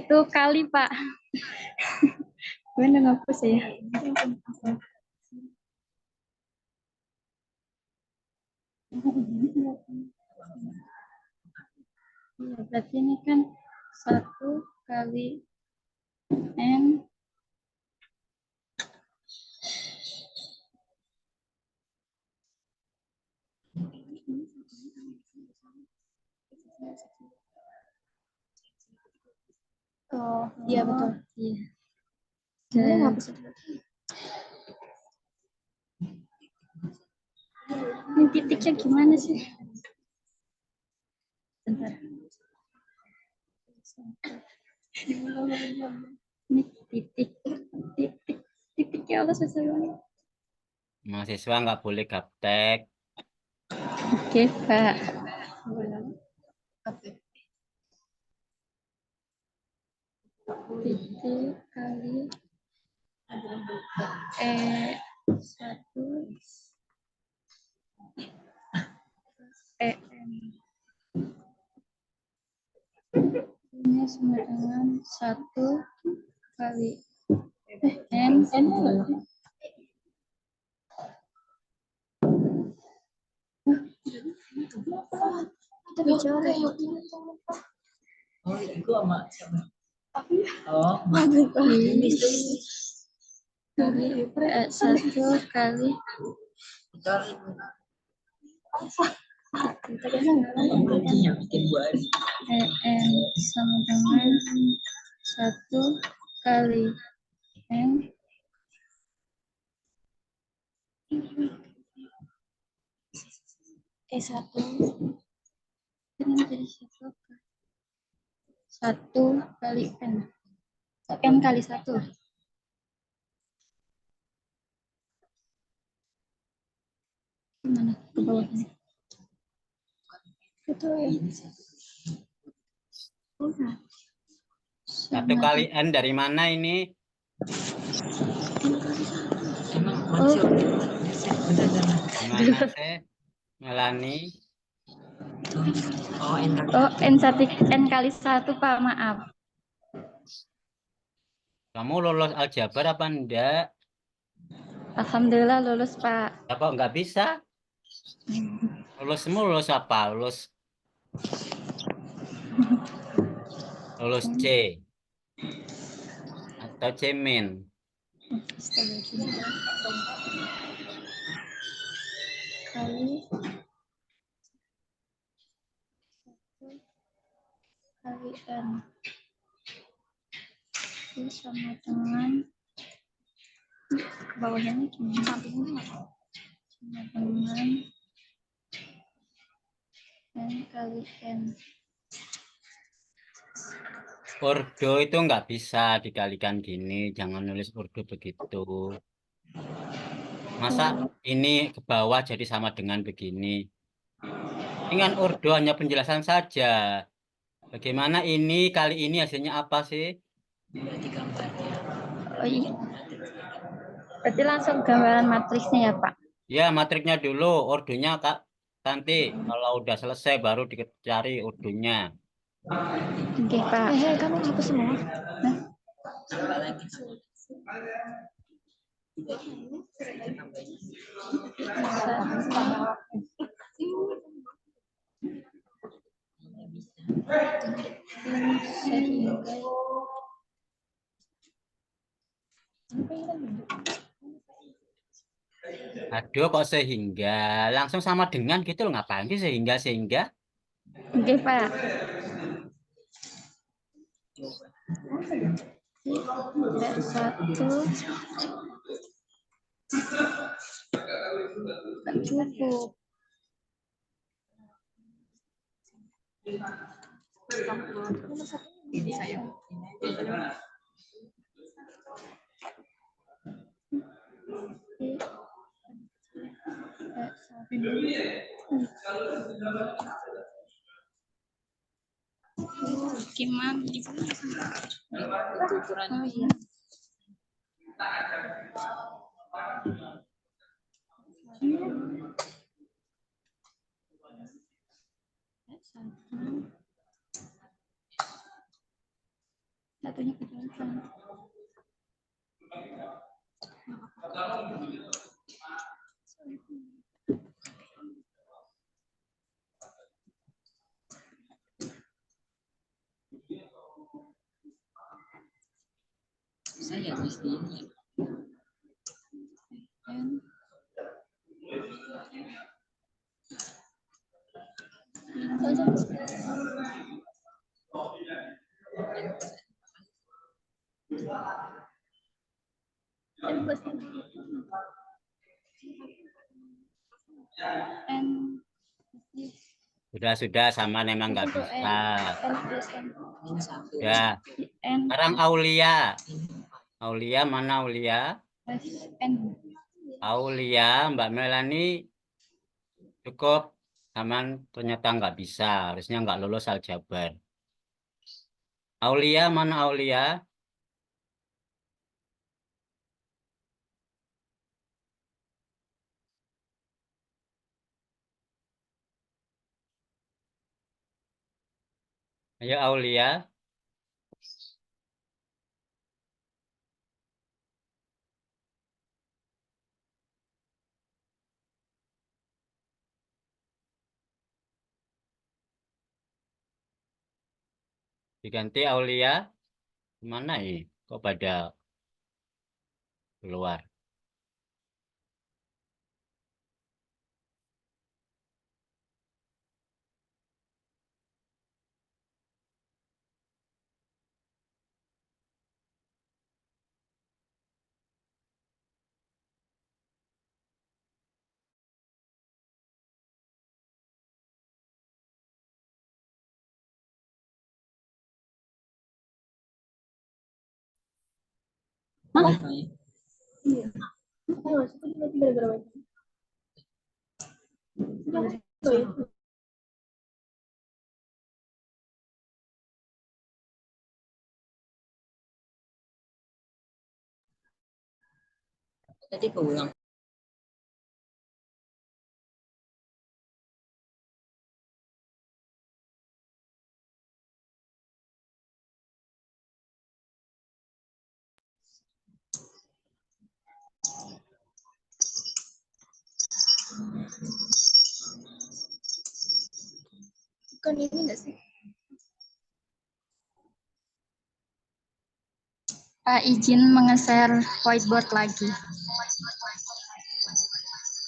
F: Itu kali, Pak. Gimana ngapus ya? Iya, berarti ini kan 1 kali N Oh, iya betul. Iya. Jadi ngapus dulu. Ini titiknya gimana sih? Bentar. Ini titik ya Allah susah banget.
A: Mahasiswa nggak boleh gaptek.
F: Oke, Pak. Titik kali 1 EM. Ini sama dengan 1 kali N. Kita bicara.
E: Oh, itu sama siapa? Oh,
F: Kali 1 kali
E: baginya bikin buat
F: EN sama dengan 1 kali N satu ini jadi 1 kali N kali 1 gimana ke bawah ini itu ya
A: 1 kali N dari mana ini? Gimana sih? Melani?
F: N kali 1 Pak, maaf.
A: Kamu lulus aljabar apa enggak?
F: Alhamdulillah lulus Pak.
A: Apa enggak bisa? Lulusmu lulus apa? Lulus C atau C-min?
F: Kali N ini sama dengan bawahnya gimana? Sampingnya sama dengan N kali N.
A: Ordo itu nggak bisa dikalikan gini. Jangan nulis ordo begitu. Masa ini ke bawah jadi sama dengan begini? Dengan ordo hanya penjelasan saja. Bagaimana ini kali ini hasilnya apa sih?
F: Oh iya. Berarti langsung gambaran matriksnya ya Pak?
A: Ya, matriknya dulu, ordonya Kak. Nanti kalau udah selesai baru dicari ordonya.
F: Oke Pak. Kamu hapus semua? Nah.
A: Aduh, kok sehingga langsung sama dengan gitu loh, ngapain sih sehingga?
F: Oke Pak. Satu cukup.
E: ini saya.
F: Gimana? Oh iya. Satunya kejelasan.
E: Saya mesti ini.
F: And and
A: Sudah sama memang nggak
F: untuk
A: bisa.
F: N plus N.
E: Ini satu.
A: Ya.
F: N
A: Sekarang Aulia. Aulia mana Aulia?
F: plus N.
A: Aulia, Mbak Melani cukup aman, ternyata nggak bisa. Harusnya nggak lulus aljabar. Aulia mana Aulia? Ayo Aulia. Diganti Aulia. Mana ini? Kok pada keluar?
E: Tadi keulang.
F: Bukan ini nggak sih? Pak, izin mengeser whiteboard lagi.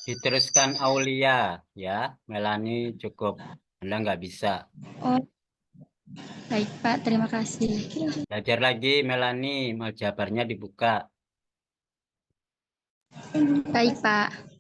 A: Diteruskan Aulia, ya. Melani cukup. Anda nggak bisa.
F: Oh, baik Pak, terima kasih.
A: Belajar lagi Melani, aljabarnya dibuka.
F: Baik Pak.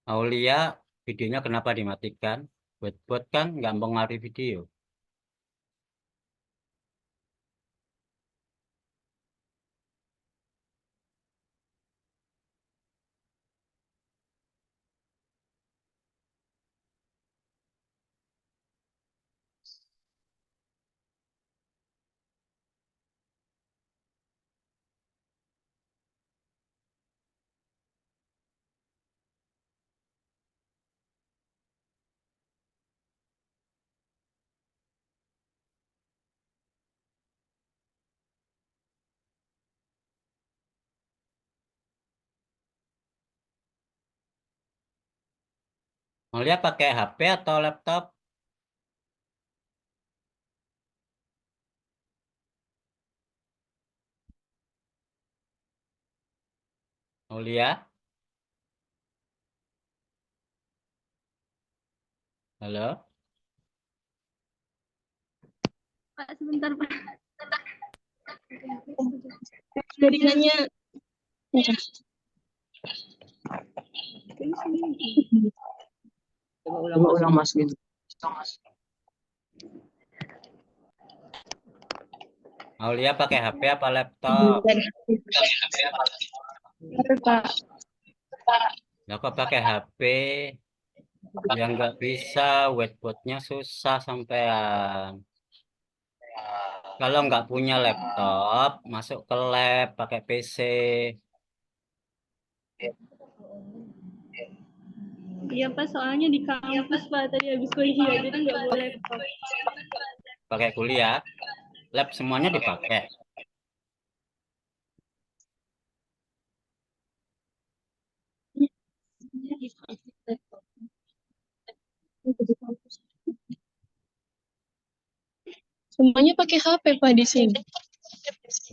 A: Aulia, videonya kenapa dimatikan? Buat kan nggak mempengaruhi video. Aulia pakai HP atau laptop? Aulia? Halo?
F: Pak, sebentar Pak.
H: Jaringannya
E: Coba ulang Mas gitu.
A: Aulia pakai HP apa laptop?
F: Pak.
A: Ya kok pakai HP? Ya nggak bisa, whiteboardnya susah sampean. Kalau nggak punya laptop, masuk ke lab pakai PC.
H: Iya Pak, soalnya di kampus Pak tadi habis kuliah, jadi nggak boleh laptop.
A: Pakai kuliah, lab semuanya dipakai.
H: Semuanya pakai HP Pak di sini.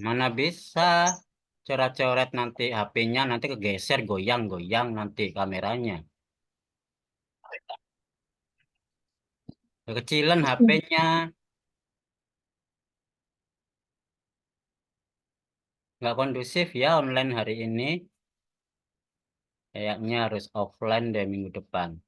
A: Mana bisa coret-coret nanti HP-nya nanti kegeser goyang-goyang nanti kameranya. Kekecilan HP-nya, nggak kondusif ya online hari ini. Kayaknya harus offline deh minggu depan.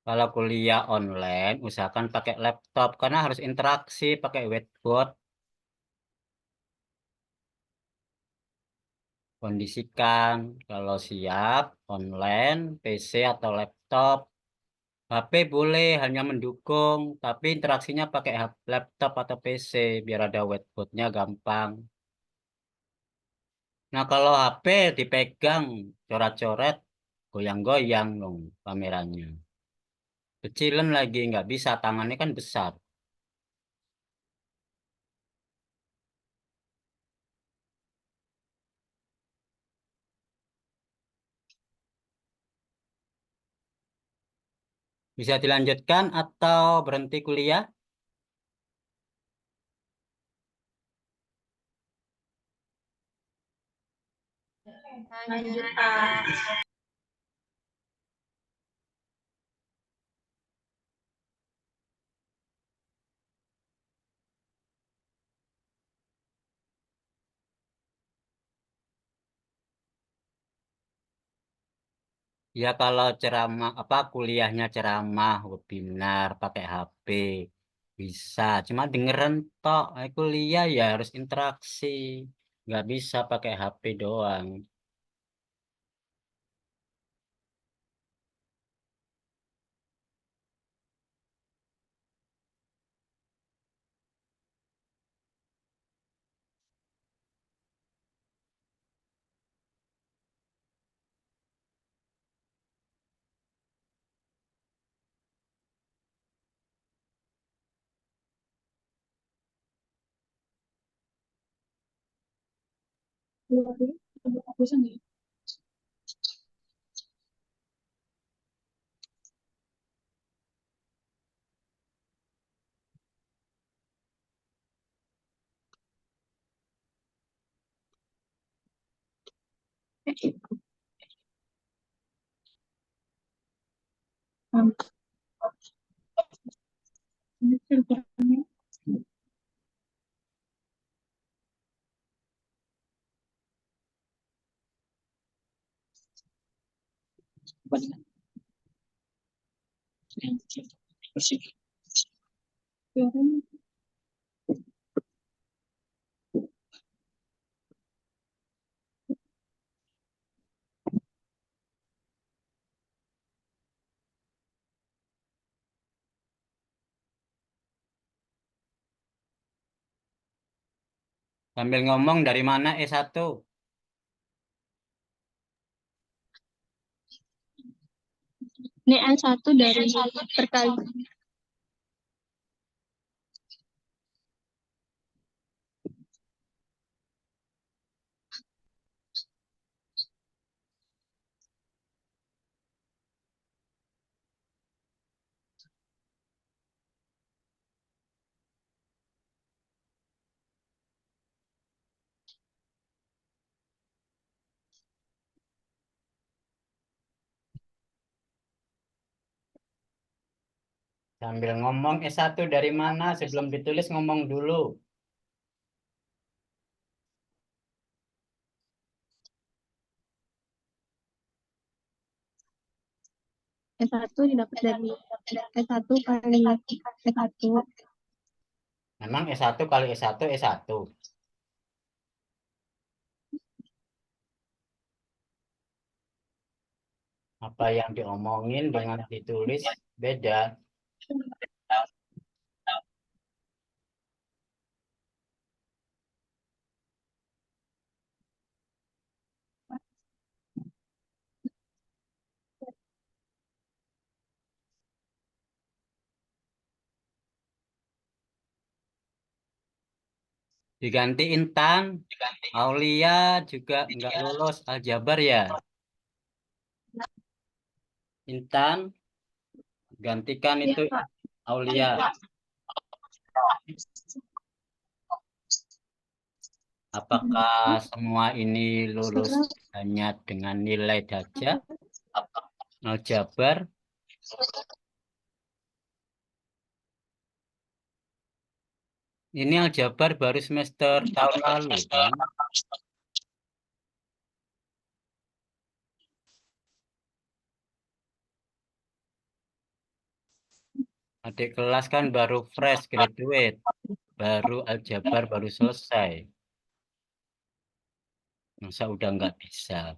A: Kalau kuliah online, usahakan pakai laptop karena harus interaksi pakai whiteboard. Kondisikan kalau siap online, PC atau laptop. HP boleh hanya mendukung, tapi interaksinya pakai laptop atau PC biar ada whiteboardnya gampang. Nah kalau HP dipegang, coret-coret, goyang-goyang dong kameranya. Kecilan lagi nggak bisa, tangannya kan besar. Bisa dilanjutkan atau berhenti kuliah?
D: Lanjut, Pak.
A: Ya kalau ceramah apa kuliahnya ceramah, webinar pakai HP bisa. Cuma dengeran tok. Kuliah ya harus interaksi. Nggak bisa pakai HP doang.
H: Bisa nggak?
A: Sambil ngomong dari mana S1?
H: Ini N1 dari terkali.
A: Sambil ngomong S1 dari mana sebelum ditulis ngomong dulu.
F: S1 didapat dari S1 kali S1.
A: Memang S1 kali S1 S1. Apa yang diomongin dengan ditulis beda. Diganti Intan, Aulia juga nggak lulus aljabar ya. Intan, gantikan
F: Iya,
A: itu
F: Pak.
A: Aulia. Apakah semua ini lulus hanya dengan nilai saja aljabar? Ini aljabar baru semester tahun lalu kan? Adik kelas kan baru fresh graduate, baru aljabar baru selesai. Masa udah nggak bisa?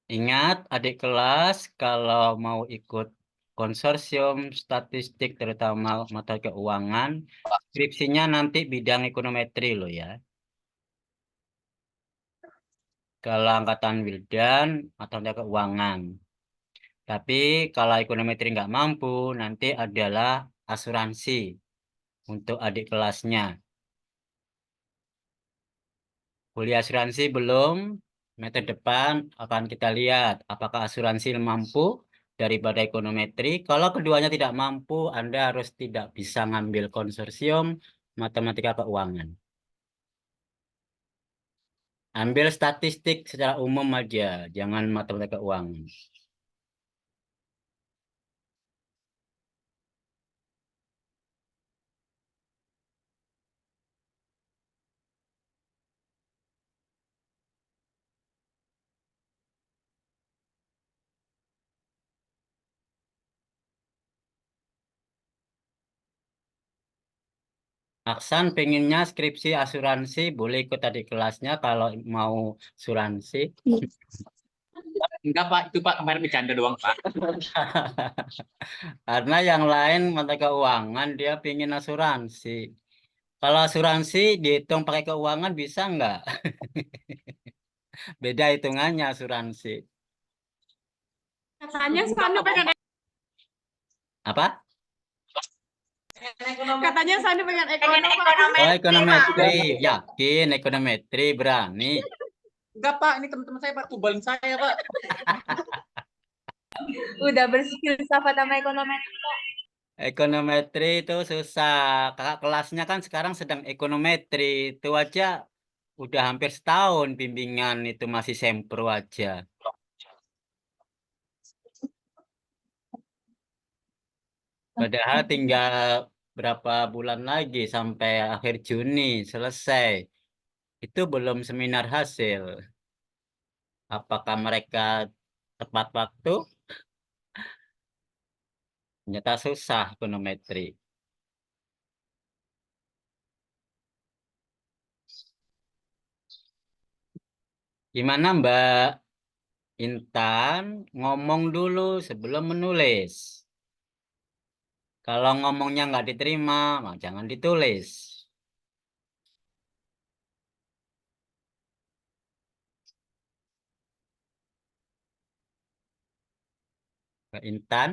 A: Ingat adik kelas kalau mau ikut konsorsium statistik terutama mata keuangan, skripsinya nanti bidang ekonometri loh ya. Kalau angkatan Wildan mata keuangan. Tapi kalau ekonometri nggak mampu, nanti adalah asuransi untuk adik kelasnya. Kuliah asuransi belum, semester depan akan kita lihat apakah asuransi mampu daripada ekonometri. Kalau keduanya tidak mampu, Anda harus tidak bisa ngambil konsorsium matematika keuangan. Ambil statistik secara umum aja, jangan matematika keuangan. Aksan pengennya skripsi asuransi, boleh ikut adik kelasnya kalau mau asuransi.
B: Enggak, Pak. Itu, Pak, kemarin bercanda doang, Pak.
A: Karena yang lain mata keuangan dia pengen asuransi. Kalau asuransi dihitung pakai keuangan bisa nggak? Beda hitungannya asuransi.
H: Katanya Sandu pengen
A: Apa?
H: katanya Sandu pengen ekonomi.
A: Oh, ekonometri. Yakin ekonometri berani.
B: Enggak, Pak. Ini teman-teman saya, Pak. Tubalin saya, Pak.
D: Udah berskill sama ekonomi.
A: Ekonometri itu susah. Kakak kelasnya kan sekarang sedang ekonometri. Itu aja udah hampir setahun bimbingan itu masih sempro aja. Padahal tinggal berapa bulan lagi sampai akhir Juni selesai. Itu belum seminar hasil. Apakah mereka tepat waktu? Ternyata susah ekonometri. Gimana Mbak Intan? Ngomong dulu sebelum menulis. Kalau ngomongnya nggak diterima, jangan ditulis. Mbak Intan?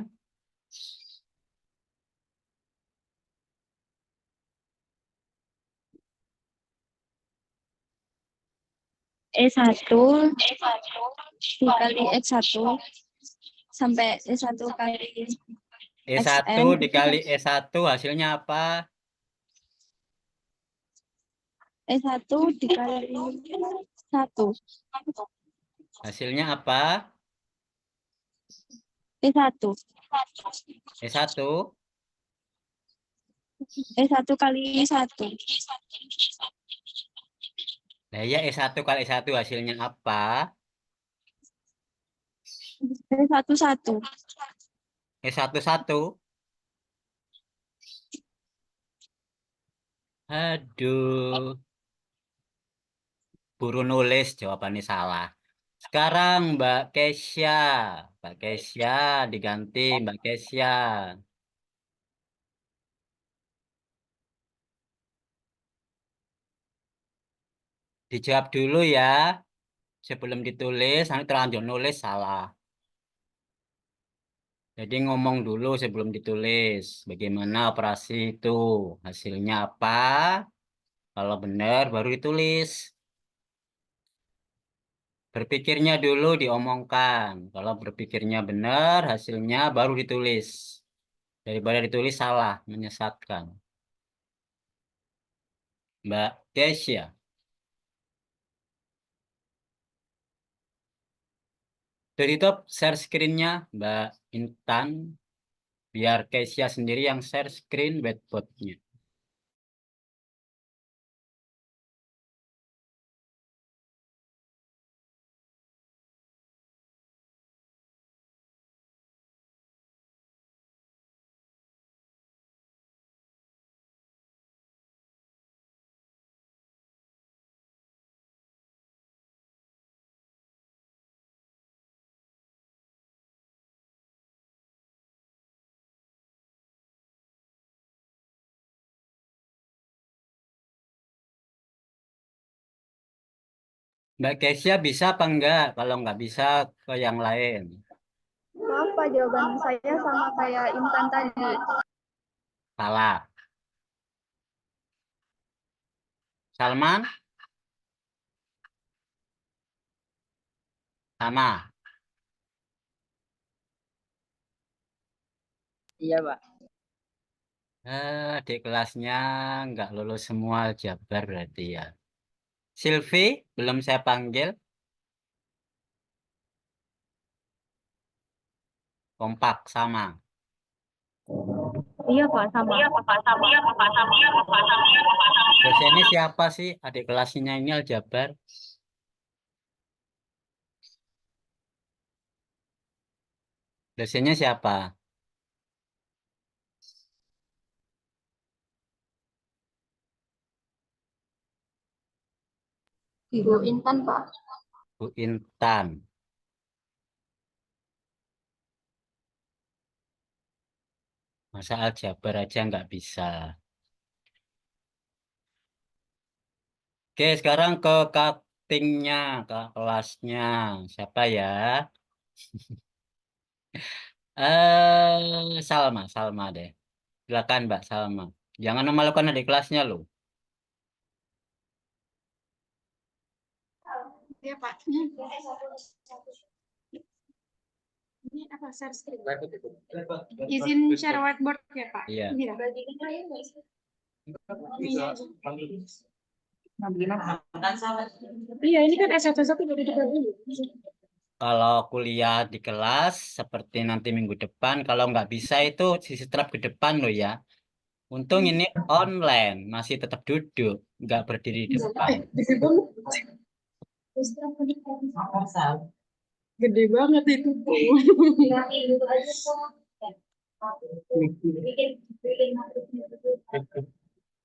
G: E1 dikali X1 sampai E1 kali
A: E1
G: XN.
A: dikali E1 hasilnya apa?
G: E1 dikali 1.
A: Hasilnya apa?
G: E1.
A: E1.
F: E1 kali 1.
A: Nah ya E1 kali E1 hasilnya apa?
F: E1 1.
A: E1 1. Aduh, buru nulis jawabannya salah. Sekarang Mbak Kesya. Mbak Kesya diganti Mbak Kesya. Dijawab dulu ya. Sebelum ditulis, nanti terlanjur nulis salah. Jadi ngomong dulu sebelum ditulis. Bagaimana operasi itu? Hasilnya apa? Kalau benar baru ditulis. Berpikirnya dulu diomongkan. Kalau berpikirnya benar, hasilnya baru ditulis. Daripada ditulis salah, menyesatkan. Mbak Kesya. Dari top share screen-nya Mbak Intan. Biar Kesya sendiri yang share screen whiteboard-nya. Mbak Kesya bisa apa enggak? Kalau enggak bisa ke yang lain.
F: Apa jawaban saya sama kayak Intan tadi?
A: Salah. Salman? Sama.
E: Iya, Pak.
A: Adik kelasnya enggak lulus semua aljabar berarti ya. Silvi, belum saya panggil. Kompak, sama.
H: Iya, Pak, sama.
A: Dosennya siapa sih? Adik kelasnya ini aljabar. Dosennya siapa?
F: Ibu Intan, Pak.
A: Bu Intan. Masa aljabar aja nggak bisa. Oke, sekarang ke cuttingnya, ke kelasnya. Siapa ya? Salma deh. Silakan Mbak Salma. Jangan memalukan adik kelasnya loh.
C: Ya, Pak. Ini apa share screen? Izin share whiteboard ya, Pak?
A: Iya.
C: Iya, ini kan S11 udah dibagi.
A: Kalau kuliah di kelas seperti nanti minggu depan, kalau nggak bisa itu sisi terap ke depan loh ya. Untung ini online, masih tetap duduk, nggak berdiri di depan.
C: Gede banget itu.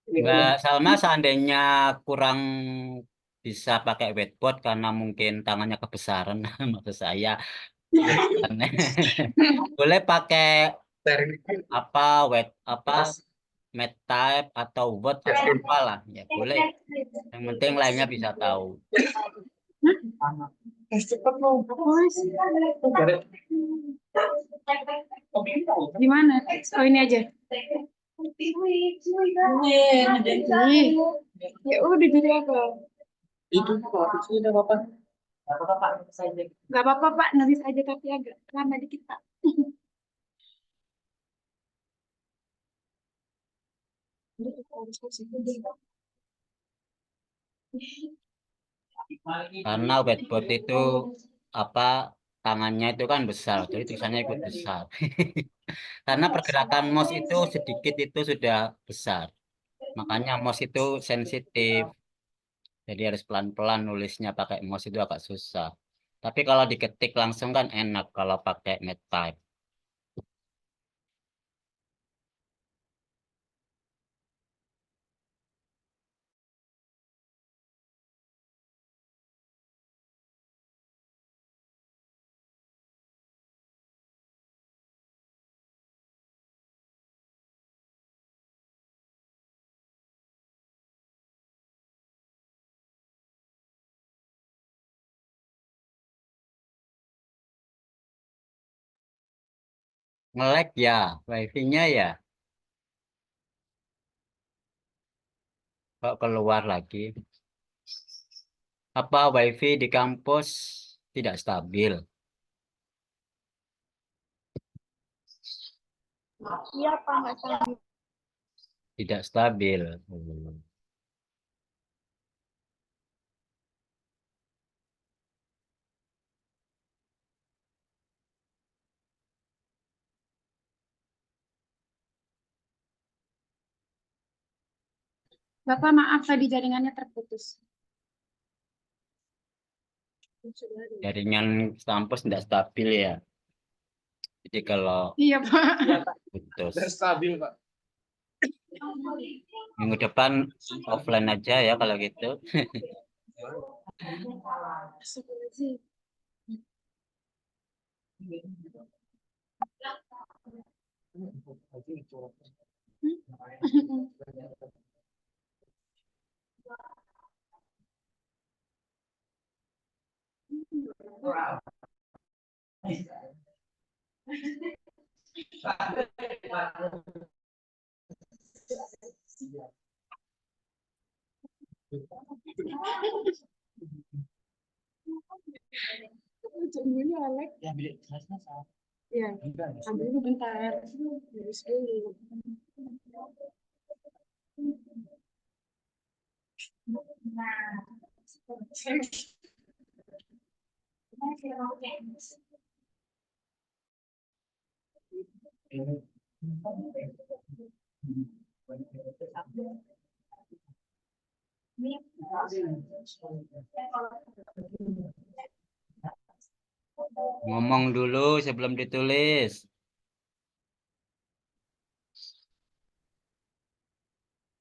A: Mbak Salma seandainya kurang bisa pakai whiteboard karena mungkin tangannya kebesaran, maksud saya. Boleh pakai apa Medtype atau Word atau apa lah, ya boleh. Yang penting lainnya bisa tahu.
C: Gimana? Oh, ini aja. Ya udah jadi apa?
B: Itu udah apa?
C: Gak apa-apa, Pak. Nulis aja tapi agak lama dikit, Pak.
A: Karena whiteboard itu apa tangannya itu kan besar, jadi tulisannya ikut besar. Karena pergerakan mouse itu sedikit itu sudah besar. Makanya mouse itu sensitif. Jadi harus pelan-pelan nulisnya pakai mouse itu agak susah. Tapi kalau diketik langsung kan enak kalau pakai MedType. Nge-lag ya, wifi-nya ya. Kok keluar lagi? Apa wifi di kampus tidak stabil?
F: Iya, Pak, nggak salah.
A: Tidak stabil.
F: Bapak, maaf tadi jaringannya terputus.
A: Jaringan kampus tidak stabil ya. Jadi kalau
F: Iya, Pak.
A: putus.
B: Stabil, Pak.
A: Minggu depan offline aja ya kalau gitu.
C: Ujungnya Alex. Ya, ambil dulu bentar. Terus dulu.
A: Ngomong dulu sebelum ditulis.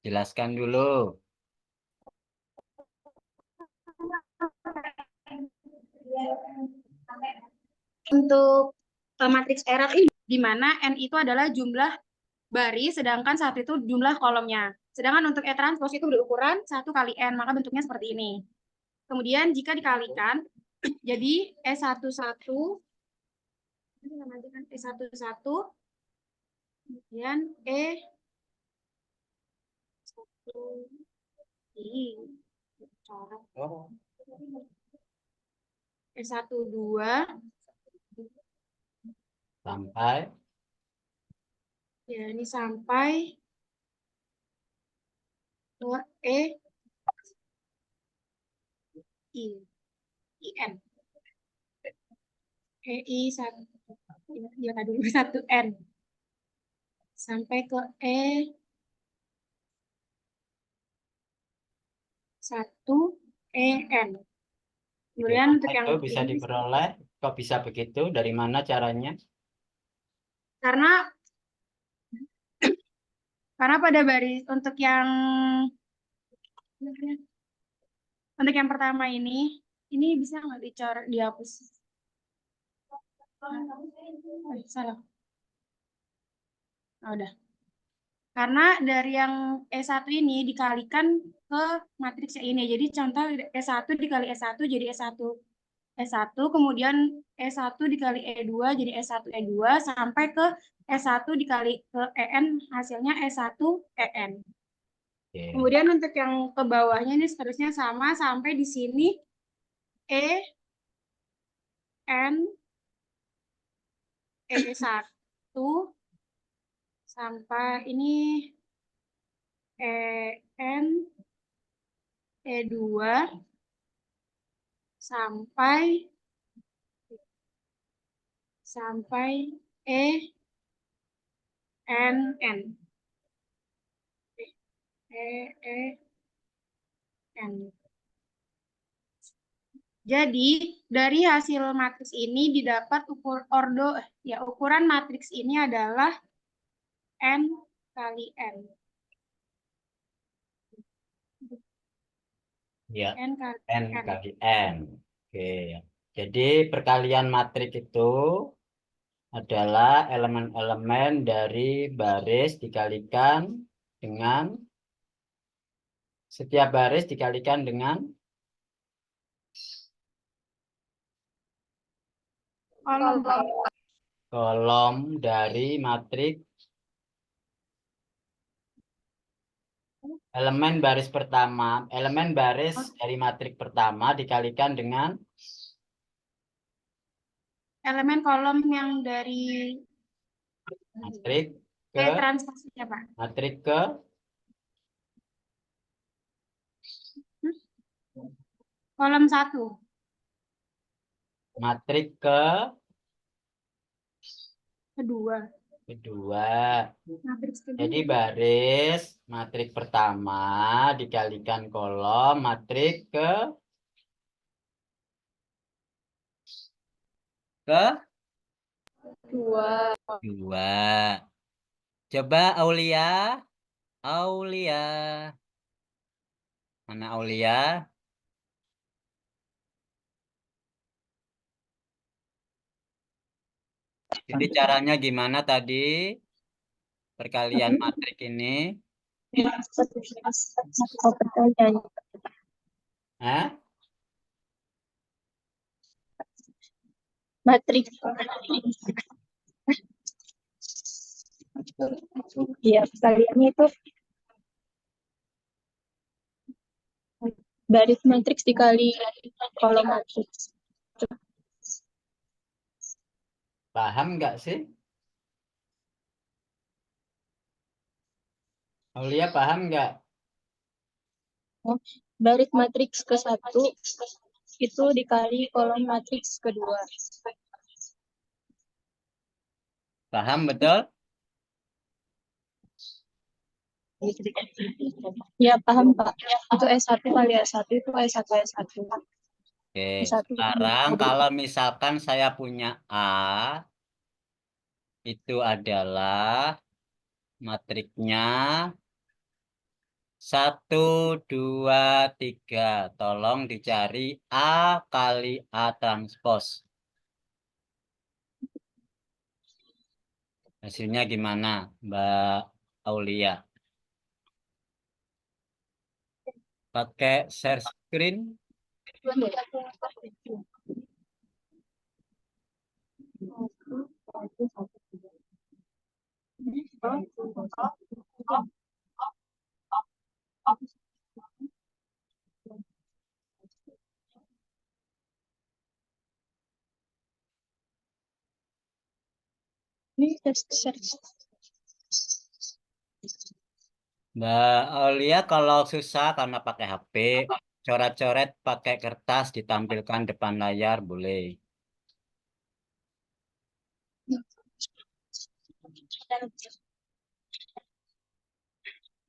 A: Jelaskan dulu.
F: Untuk matriks error ini, di mana N itu adalah jumlah baris, sedangkan 1 itu jumlah kolomnya. Sedangkan untuk E transpose itu berukuran 1 kali N, maka bentuknya seperti ini. Kemudian jika dikalikan, jadi E11, E11, kemudian E12,
A: Sampai
F: ya ini sampai ke IN. EI1, ya tadi 1N. Sampai ke E1EN. Kemudian untuk yang
A: itu bisa diperoleh. Kok bisa begitu? Dari mana caranya?
F: Karena pada baris untuk yang pertama ini bisa nggak dihapus? Salah. Oh, udah. Karena dari yang E1 ini dikalikan ke matriks ini. Jadi contoh E1 dikali E1 jadi E1, kemudian E1 dikali E2 jadi E1, E2, sampai ke E1 dikali ke EN, hasilnya E1, EN.
A: Oke.
F: Kemudian untuk yang ke bawahnya ini seterusnya sama sampai di sini EN, E1, sampai ini EN, E2, sampai sampai E, N, N. N. Jadi, dari hasil matriks ini didapat ukuran matriks ini adalah N kali N.
A: Ya,
F: N kali
A: N
F: N.
A: kali N. Oke. Jadi perkalian matrik itu adalah elemen-elemen dari baris dikalikan dengan setiap baris dikalikan dengan kolom dari matriks elemen baris dari matrik pertama dikalikan dengan
F: elemen kolom yang dari
A: matrik ke
F: transposnya, Pak.
A: matrik ke
F: Kolom 1.
A: matrik ke
F: Kedua. Matriks kedua.
A: Jadi baris matrik pertama dikalikan kolom matrik ke
G: Dua.
A: Coba Aulia. Mana Aulia? Jadi caranya gimana tadi? Perkalian matrik ini?
H: Perkalian.
A: Hah?
H: Matriks. Iya, perkaliannya itu baris matriks dikali kolom matriks.
A: Paham nggak sih? Aulia paham nggak?
H: Baris matriks ke-1 itu dikali kolom matriks kedua.
A: Paham betul?
H: Ya, paham, Pak. Itu S1 kali S1 itu S1 S1.
A: Oke,
H: S1
A: sekarang kalau misalkan saya punya A, itu adalah matriknya 1, 2, 3. Tolong dicari A kali A transpos. Hasilnya gimana, Mbak Aulia? Pakai share screen?
H: Ini search.
A: Mbak Aulia kalau susah karena pakai HP, coret-coret pakai kertas ditampilkan depan layar boleh.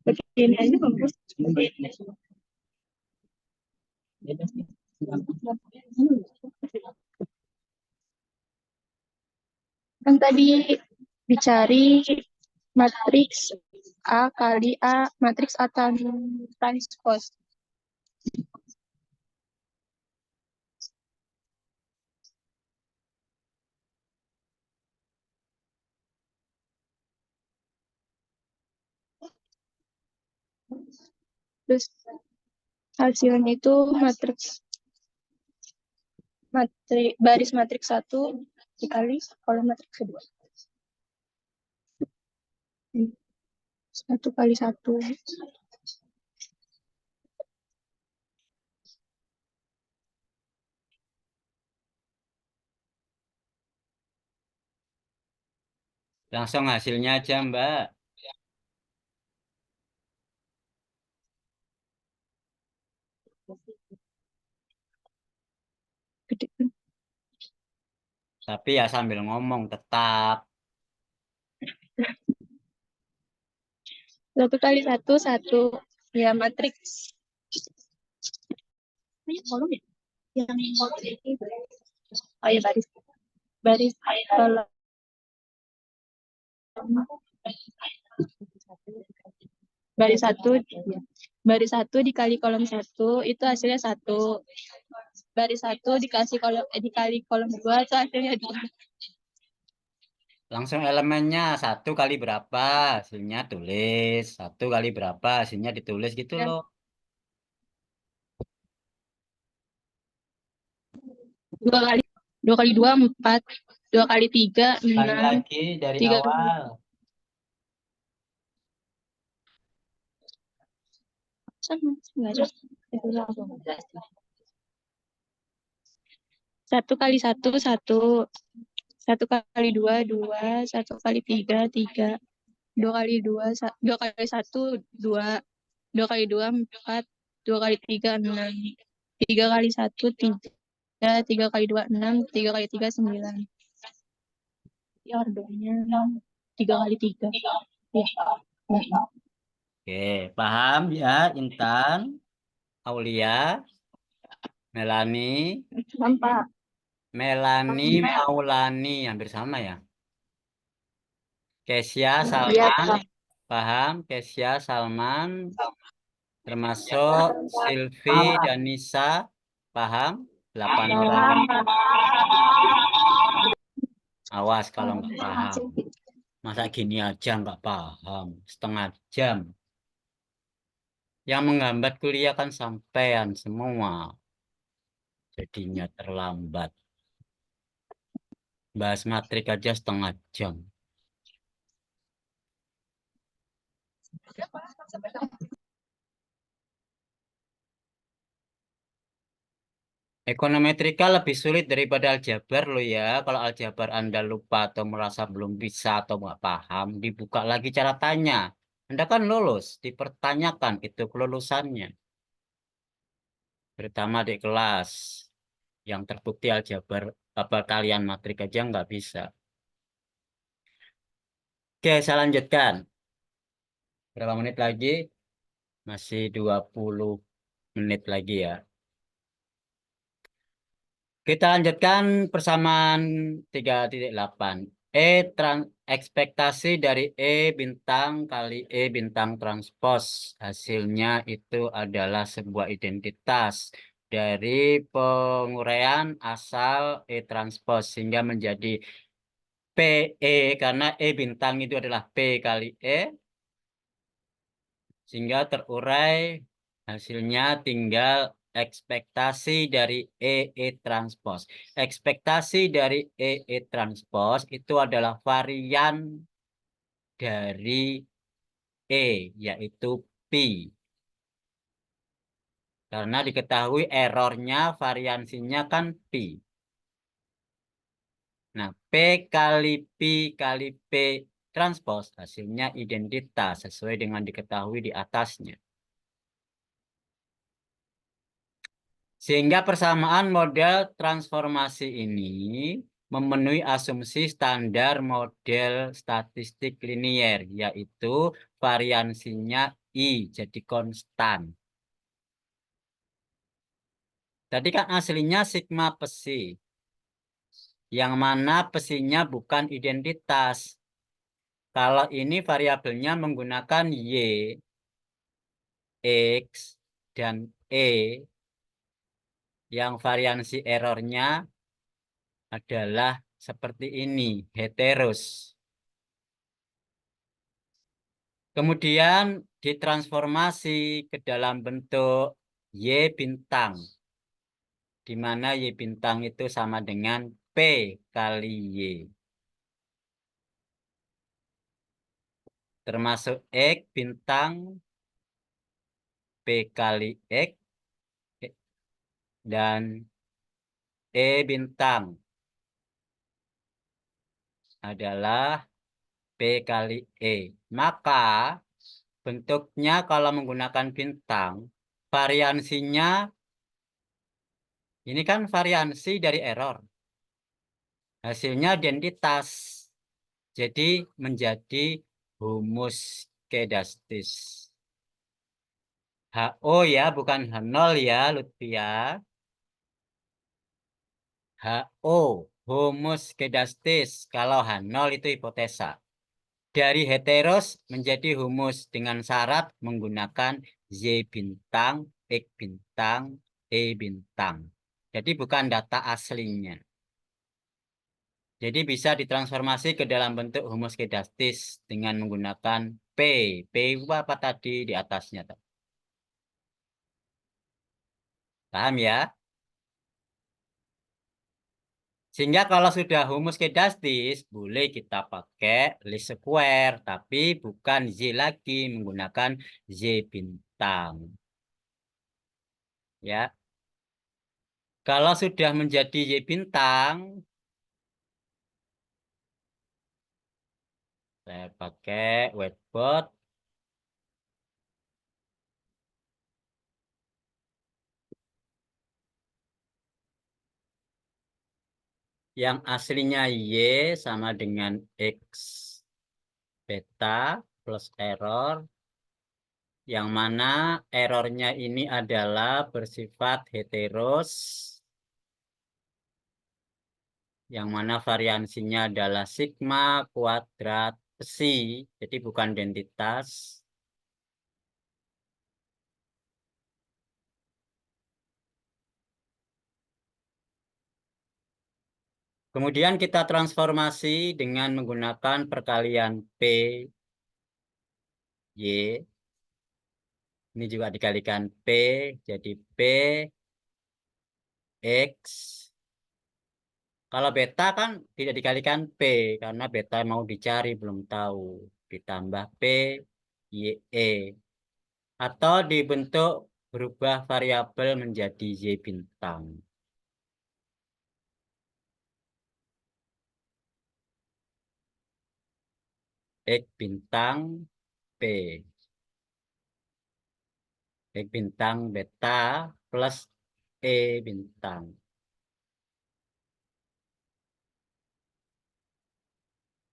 H: Begini aja bagus. Kan tadi dicari matriks A kali A, matriks A transpos. Terus hasilnya itu baris matriks 1 dikali kolom matriks kedua. 1 kali 1.
A: Langsung hasilnya aja, Mbak. Tapi ya sambil ngomong tetap.
H: 1 kali 1, 1. Ya, matriks. Ini kolom ya? Yang kolom ini. Oh ya, baris. Baris kolom. Baris 1. Baris 1 dikali kolom 1 itu hasilnya 1. Baris 1 dikali kolom 2 itu hasilnya 2.
A: Langsung elemennya 1 kali berapa hasilnya tulis. 1 kali berapa hasilnya ditulis gitu
H: Ya.
A: loh.
H: 2 kali 2, 4. 2 kali 3,
A: Kali
H: 6.
A: lagi dari
H: 3
A: awal.
H: sama. Enggak ada. 1 kali 1, 1. 1 kali 2, 2. 1 kali 3, 3. 2 kali 2, 2 kali 1, 2. 2 kali 2, 4. 2 kali 3, 6. 3 kali 1, 3. 3 kali 2, 6. 3 kali 3, 9. Ya, ordernya 3 kali 3. Ya.
A: Oke, paham ya Intan, Aulia, Melani,
H: Nampak.
A: Melani, Maulani, hampir sama ya. Kesia,
H: Iya,
A: Salman,
H: Pak.
A: paham? Kesia, Salman, termasuk Silvi dan Nisa, paham? 8 orang. Awas kalau nggak paham. Masa gini aja nggak paham, setengah jam. Yang menghambat kuliah kan sampean semua. Jadinya terlambat. Bahas matrik aja setengah jam. Ekonometrika lebih sulit daripada aljabar loh ya. Kalau aljabar Anda lupa atau merasa belum bisa atau nggak paham, dibuka lagi cara tanya. Anda kan lulus, dipertanyakan itu kelulusannya. Terutama di kelas yang terbukti aljabar apa kalian matrik aja nggak bisa. Oke, saya lanjutkan. Berapa menit lagi? Masih 20 menit lagi ya. Kita lanjutkan persamaan 3.8. Ekspektasi dari E bintang kali E bintang transpos. Hasilnya itu adalah sebuah identitas dari penguraian asal E transpos. Sehingga menjadi PE karena E bintang itu adalah P kali E. Sehingga terurai hasilnya tinggal ekspektasi dari E transpos. Ekspektasi dari E transpos itu adalah varian dari E, yaitu pi. Karena diketahui errornya, variansinya kan pi. Nah, P kali pi kali P transpos hasilnya identitas sesuai dengan diketahui di atasnya. Sehingga persamaan model transformasi ini memenuhi asumsi standar model statistik linier, yaitu variansinya I, jadi konstan. Tadi kan aslinya sigma psi, yang mana psinya bukan identitas. Kalau ini variabelnya menggunakan Y, X, dan E, yang variansi errornya adalah seperti ini, heteros. Kemudian ditransformasi ke dalam bentuk Y bintang, di mana Y bintang itu sama dengan P kali Y. Termasuk X bintang, P kali X, dan E bintang adalah P kali E. Maka bentuknya kalau menggunakan bintang, variansinya, ini kan variansi dari error. Hasilnya identitas. Jadi menjadi humus kedastis. HO ya, bukan H0 ya, Lutfia. HO, humus kedastis. Kalau H0 itu hipotesa. Dari heteros menjadi humus dengan syarat menggunakan Y bintang, X bintang, E bintang. Jadi bukan data aslinya. Jadi bisa ditransformasi ke dalam bentuk humus kedastis dengan menggunakan P. P itu apa tadi di atasnya? Paham ya? Sehingga kalau sudah humus kedastis, boleh kita pakai least square, tapi bukan Y lagi, menggunakan Y bintang. Ya. Kalau sudah menjadi Y bintang, saya pakai whiteboard. Yang aslinya Y sama dengan X beta plus error. Yang mana errornya ini adalah bersifat heteros. Yang mana variansinya adalah sigma kuadrat psi. Jadi bukan identitas. Kemudian kita transformasi dengan menggunakan perkalian P, Y. Ini juga dikalikan P, jadi P, X. Kalau beta kan tidak dikalikan P, karena beta mau dicari, belum tahu. Ditambah P, Y, E. Atau dibentuk berubah variabel menjadi Y bintang. X bintang P. X bintang beta plus E bintang.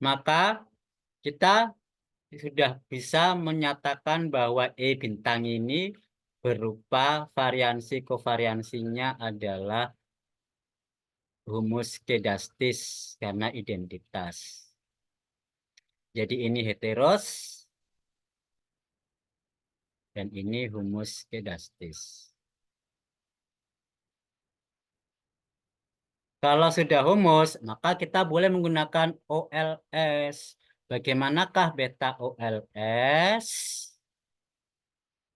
A: Maka kita sudah bisa menyatakan bahwa E bintang ini berupa variansi kovariansinya adalah humus kedastis karena identitas. Jadi ini heteros dan ini humus kedastis. Kalau sudah humus, maka kita boleh menggunakan OLS. Bagaimanakah beta OLS?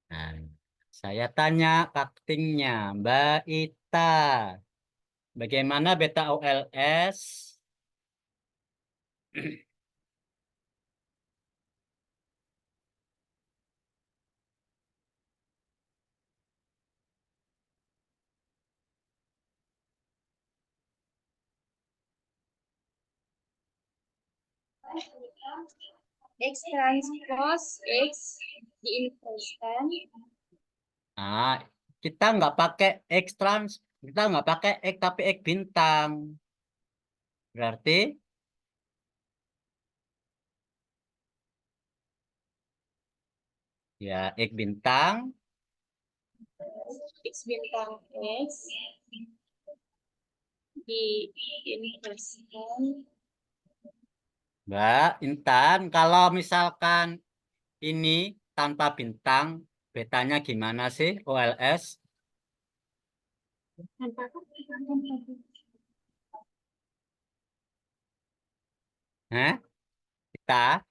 A: Nah, saya tanya kaktingnya, Mbak Ita. Bagaimana beta OLS?
F: X transpose X diinverskan.
A: Nah, kita nggak pakai X trans, kita nggak pakai X tapi X bintang. Berarti ya X bintang
F: X bintang X diinverskan.
A: Mbak Intan, kalau misalkan ini tanpa bintang, betanya gimana sih OLS?
F: Tanpa
A: Hah? Kita,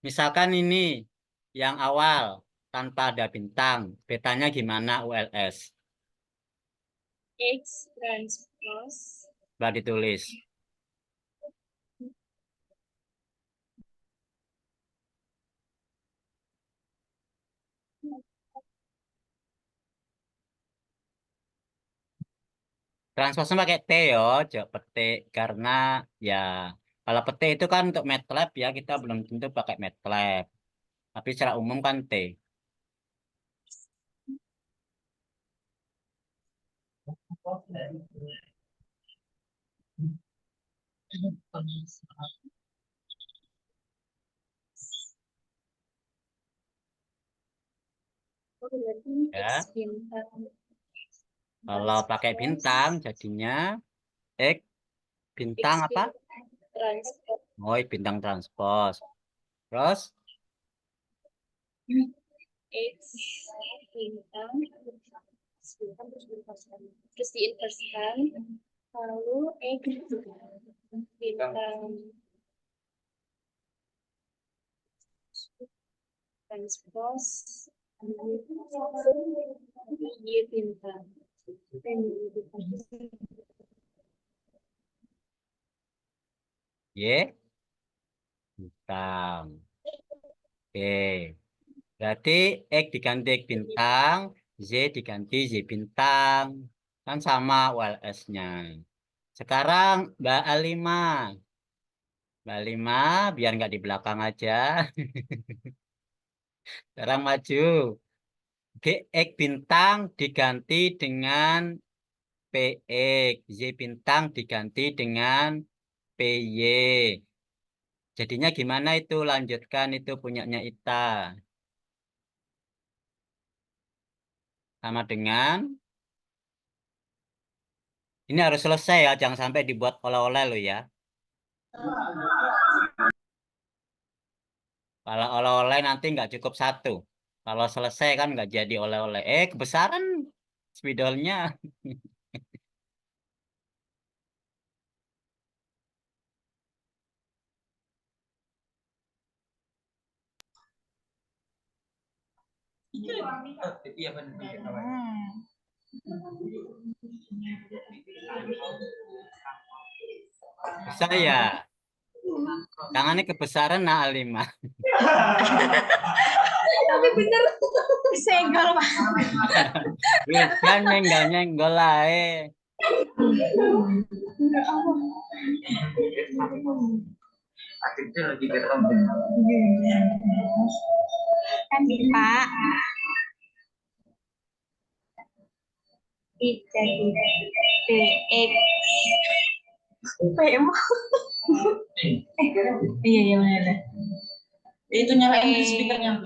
A: misalkan ini yang awal tanpa ada bintang, betanya gimana OLS?
F: X transpose
A: Mbak ditulis. Transpose pakai T ya, jok petik karena ya kalau petik itu kan untuk MATLAB ya kita belum tentu pakai MATLAB. Tapi secara umum kan T.
C: Oh, berarti
A: Ya.
C: X bintang.
A: Kalau pakai bintang jadinya X bintang apa?
C: Transport.
A: Oh, bintang transpos. Terus
C: X bintang. Terus diinversikan. Lalu X bintang transpos Y bintang.
A: Y bintang. Oke. Berarti X diganti X bintang, Z diganti Z bintang. Kan sama ULS-nya. Sekarang Mbak A5. Mbak A5 biar nggak di belakang aja. Sekarang maju. X bintang diganti dengan PX. Y bintang diganti dengan PY. Jadinya gimana itu? Lanjutkan itu punyanya Ita. Sama dengan ini harus selesai ya, jangan sampai dibuat oleh-oleh lo ya. Kalau oleh-oleh nanti nggak cukup satu. Kalau selesai kan nggak jadi oleh-oleh. Kebesaran spidolnya.
E: Iya benar.
A: Bisa ya. Tangannya kebesaran nah A5.
D: Tapi bener senggol Pak.
A: Wildan nyenggol-nyenggol lah.
B: Akhirnya lagi ketemu.
D: Kan Pak. Jadi PX. PM. Iya benar.
E: Itu nyalain di speakernya.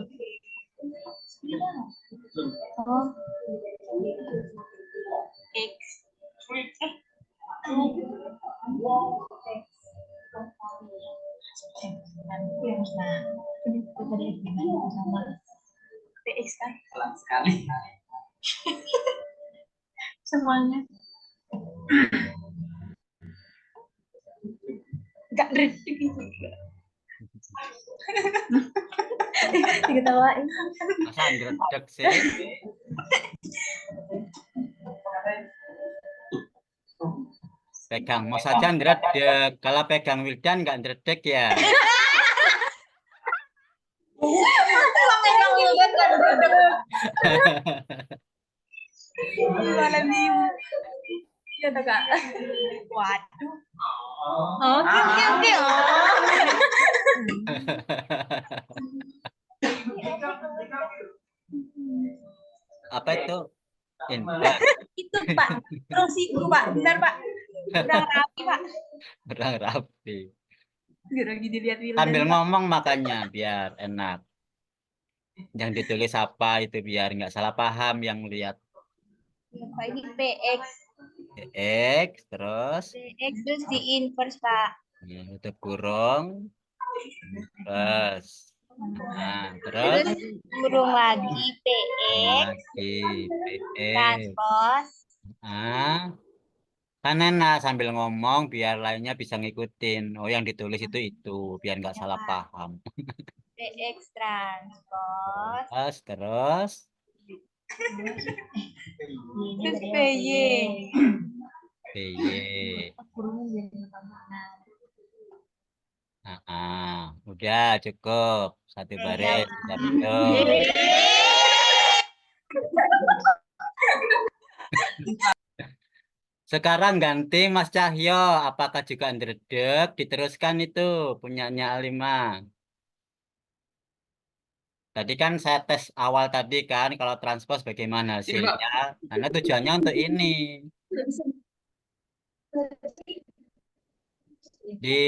D: Oh. X. PX kan?
E: Pelan sekali.
D: Semuanya. Gak detik itu. Diketawain.
A: Masa ndredeg sih? Pegang mau saja ndredeg. Kalau pegang Wildan nggak ndredeg ya.
D: Kalau pegang Wildan gak ndredeg. Gimana nih? Iya tuh Kak. Waduh. Oh, oke.
A: Apa itu? Indah.
D: Itu Pak. Terus itu Pak. Benar Pak. Kurang rapi Pak.
A: Kurang rapi.
D: Lagi dilihat Wildan.
A: Sambil ngomong makanya biar enak. Yang ditulis apa itu biar nggak salah paham yang lihat.
D: Pak ini PX.
A: X terus
D: PX terus di inverse Pak.
A: ya, tutup kurung terus
D: Terus kurung lagi PX.
A: lagi PX.
D: Transpos.
A: Kan enak sambil ngomong biar lainnya bisa ngikutin. Oh yang ditulis itu biar nggak salah paham.
D: PX transpos.
A: Terus
D: Terus PY.
A: PY. Udah cukup satu baris sudah betul. Sekarang ganti Mas Cahyo, apakah juga ndredeg? Diteruskan itu punyanya A5. Tadi kan saya tes awal tadi kan, kalau transpos bagaimana hasilnya? Karena tujuannya untuk ini.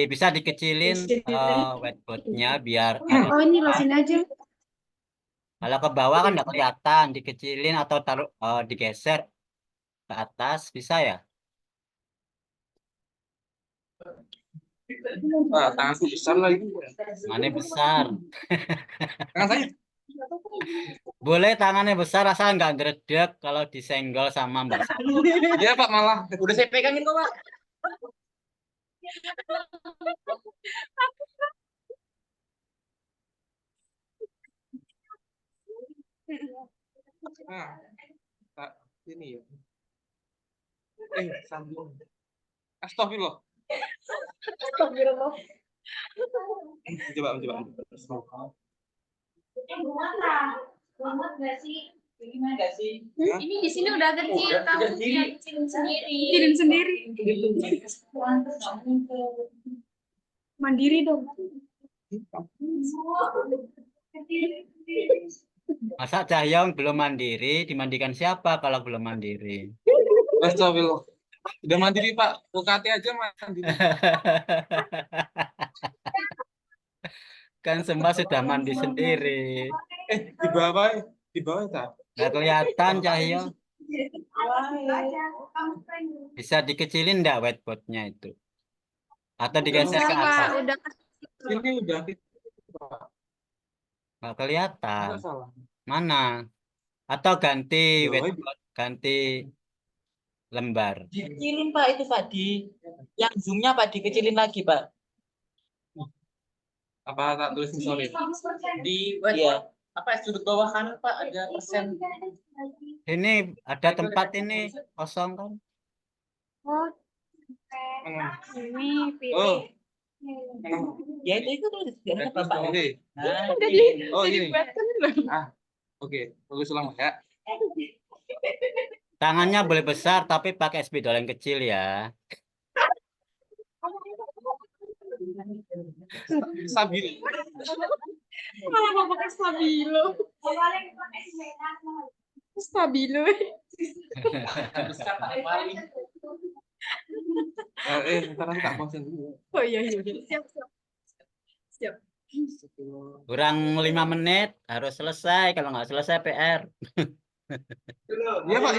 A: Bisa dikecilin whiteboardnya biar ada.
F: Oh ini loh, sini aja.
A: Kalau ke bawah kan nggak kelihatan, dikecilin atau taruh digeser ke atas bisa ya?
B: Tanganku besar lagi.
A: Mana besar?
B: Tangan saya.
A: Boleh tangannya besar asal nggak ngedredeg kalau disenggol sama Mbak Salma.
B: Iya Pak, malah udah saya pegangin kok Pak. Nah, Pak, ini ya. Sambung. Astagfirullah.
C: Astagfirullah.
B: Coba.
C: Muat nggak sih?
E: Gimana nggak sih?
C: Ini di sini udah kecil, kamu kecilin sendiri.
F: Kecilin sendiri. Mandiri dong.
A: Masa Cahyong belum mandiri, dimandikan siapa kalau belum mandiri?
B: Astagfirullah. Udah mandiri Pak, UKT aja mandiri.
A: Kan semua sudah mandi sendiri.
B: Di bawah tak?
A: Nggak kelihatan Cahyong. Bisa dikecilin nggak whiteboardnya itu? Atau digeser
F: Bisa
A: ke
F: Pak,
A: atas?
F: udah.
B: Ini udah
A: Nggak kelihatan.
B: nggak salah.
A: Mana? Atau ganti
B: Bawah.
A: whiteboard, ganti lembar.
E: Dikecilin Pak itu Pak yang zoomnya Pak dikecilin lagi Pak.
B: Apa tak tulis sorry?
E: Iya. Apa sudut bawah kanan Pak ada persen.
A: Ini ada tempat ini kosong kan?
F: Oh,
B: Mana?
F: ini pilih.
B: Oh,
E: Ya itu tuh tidak apa Pak.
B: oke.
E: Nah,
B: Oh ini.
F: Dibuatkan loh.
B: Oke, bagus ulang ya.
A: Tangannya boleh besar tapi pakai spidol yang kecil ya.
B: Stabil.
F: Malah mau pakai stabilo. Stabilo.
E: besar Pak paling.
B: Ntar aku tak bosan dulu.
F: Oh iya. Siap.
A: Kurang 5 menit harus selesai. Kalau nggak selesai PR.
B: Iya Pak.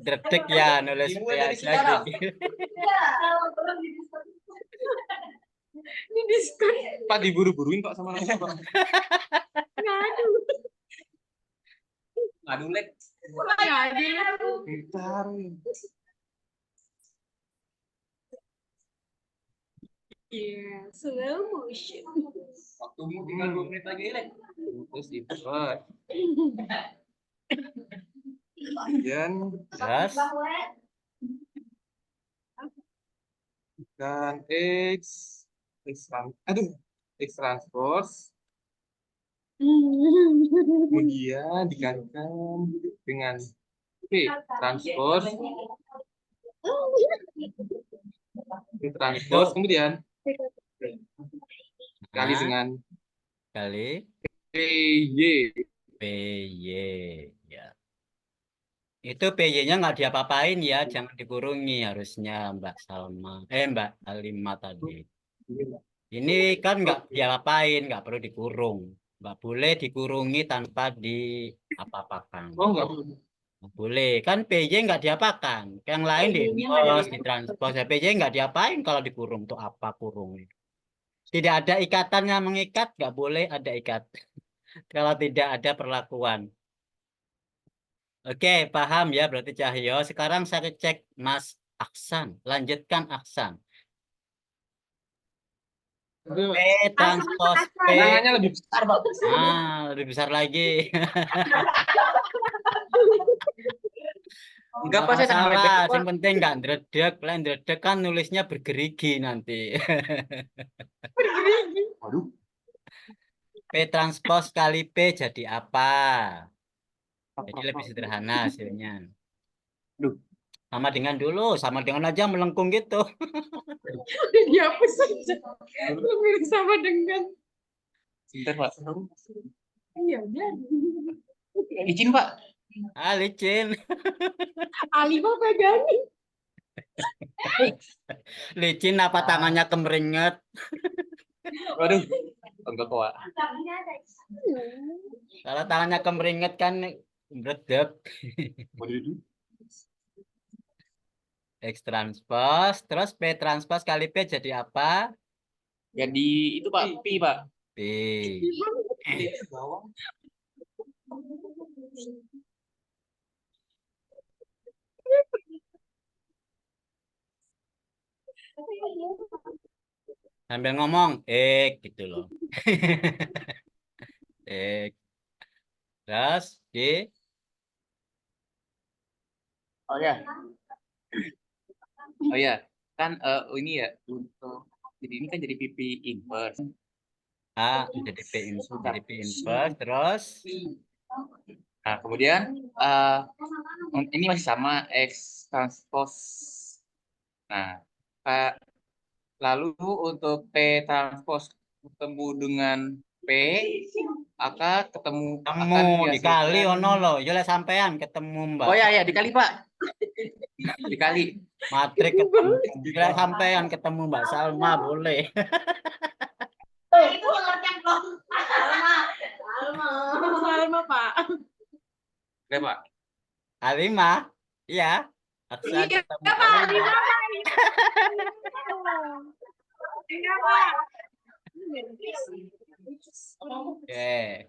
A: Dredeg ya nulis
E: Dimulai dari
A: aja
E: sekarang.
A: gitu.
F: Ini diskon.
B: Pak diburu-buruin Pak sama Nasa Pak.
F: Ngadu.
E: Ngadu lek.
F: Ngadu.
B: Bentar.
F: Iya, slow motion.
E: Waktumu tinggal 2 menit lagi lek.
B: Terus dibuat. Kemudian
A: Terus
B: dan X transpose kemudian dikalikan dengan P transpose kemudian dikali
A: Nah.
B: dengan
A: kali
B: PY.
A: PY ya. Itu PY-nya nggak diapa-apain ya, jangan dikurungi harusnya Mbak Salma. Mbak Alima tadi. Ini kan nggak diapa-apain, nggak perlu dikurung. Nggak boleh dikurungi tanpa diapa-apakan.
B: Oh enggak perlu.
A: Nggak boleh, kan PY nggak diapakan. Yang lain ditranspos, ya PY nggak diapain kalau dikurung. Untuk apa kurung? Tidak ada ikatan yang mengikat, nggak boleh ada ikat. Kalau tidak ada perlakuan. Oke, paham ya berarti Cahyo. Sekarang saya cek Mas Aksan. Lanjutkan Aksan. P transpose P.
B: Tangannya lebih besar Pak.
A: Lebih besar lagi.
B: Enggak Pak, saya tangan pendek,
A: salah.
B: Pak.
A: Yang penting nggak ndredeg. Lain ndredeg kan nulisnya bergerigi nanti.
B: Waduh.
A: P transpose kali P jadi apa? Jadi lebih sederhana hasilnya.
B: Duh.
A: Sama dengan aja melengkung gitu.
F: Udah dihapus saja. Lebih sama dengan.
B: Sebentar Pak.
F: Iya, udah.
B: Izin Pak.
A: Licin.
F: Ali mau pegangin.
A: Licin apa tangannya kemeringet?
B: Waduh, enggak kok.
A: Kalau tangannya kemeringet kan meredep.
B: Waduh.
A: X transpose, terus P transpose kali P jadi apa?
B: Jadi itu Pak, pi Pak.
A: P. Sambil ngomong, gitu loh. Terus D.
B: Oh ya. Oh ya, kan ini ya untuk jadi ini kan jadi PP inverse.
A: Jadi P inverse, jadi P inverse, terus
B: Nah, kemudian ini masih sama X transpose. Nah, lalu untuk P transpose ketemu dengan P akan
A: dikali
B: dihasilkan.
A: ono lo, yo sampean ketemu Mbak.
B: Oh ya dikali Pak. Dikali.
A: Matrik ketemu, bila sampean ketemu Mbak Salma boleh.
D: Itu yang belum.
F: Salma, Pak.
B: Oke, Pak.
A: Alima, iya. Aksa
F: Iya,
A: ketemu
F: Pak.
A: Alima.
F: Iya, Pak.
A: Oke.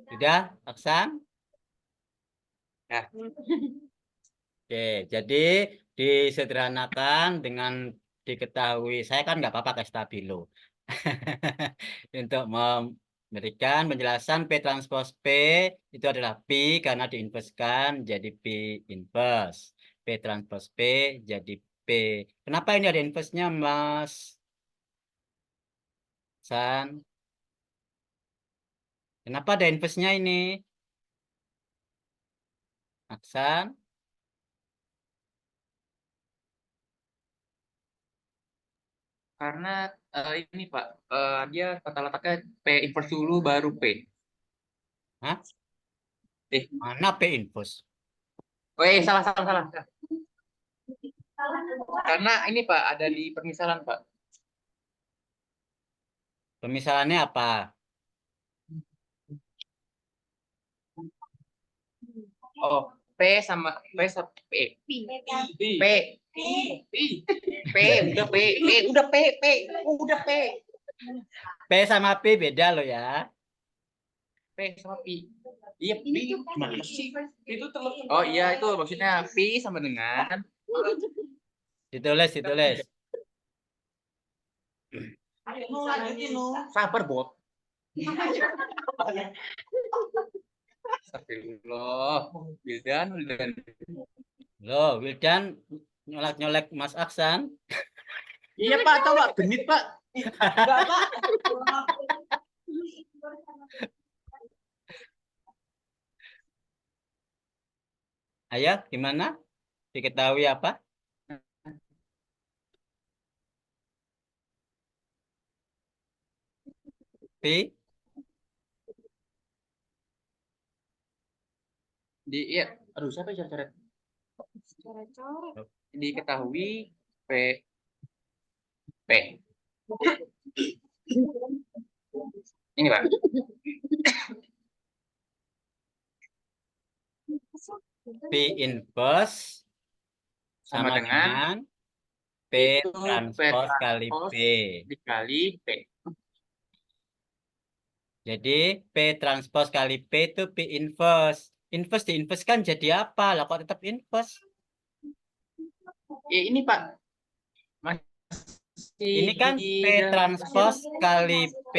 A: Sudah, Aksan?
B: Ya.
A: Oke, jadi disederhanakan dengan diketahui. Saya kan nggak apa-apa kayak stabilo. Untuk memberikan penjelasan P transpose P itu adalah P karena diinverskan jadi P inverse. P transpose P jadi P. Kenapa ini ada inverse-nya, Mas San? Kenapa ada inverse-nya ini? Aksan?
B: Karena ini Pak, dia tata letaknya P inverse dulu baru P.
A: Hah? Mana P inverse?
B: Oh, salah. Karena ini Pak ada di permisalan Pak.
A: Pemisalannya apa?
B: Oh, P sama P. Udah P.
A: P sama P beda loh ya.
B: P sama P. Iya, P gimana sih? Itu oh iya, itu maksudnya P sama dengan
A: Ditulis.
B: sabar, Bob. Astagfirullah. Wildan.
A: Loh, Wildan nyolek Mas Aksan.
B: Iya, Pak, coba genit, Pak. Enggak, Pak.
A: Ayo, gimana? Diketahui apa? P?
B: Iya, aduh, siapa yang coret? Diketahui P. Ini, Pak.
A: P inverse sama dengan P transpose kali P.
B: Dikali P.
A: Jadi P transpose kali P itu P inverse. Inverse diinverse kan jadi apa? Lah kok tetap inverse?
B: Ini Pak.
A: Ini kan P transpose kali P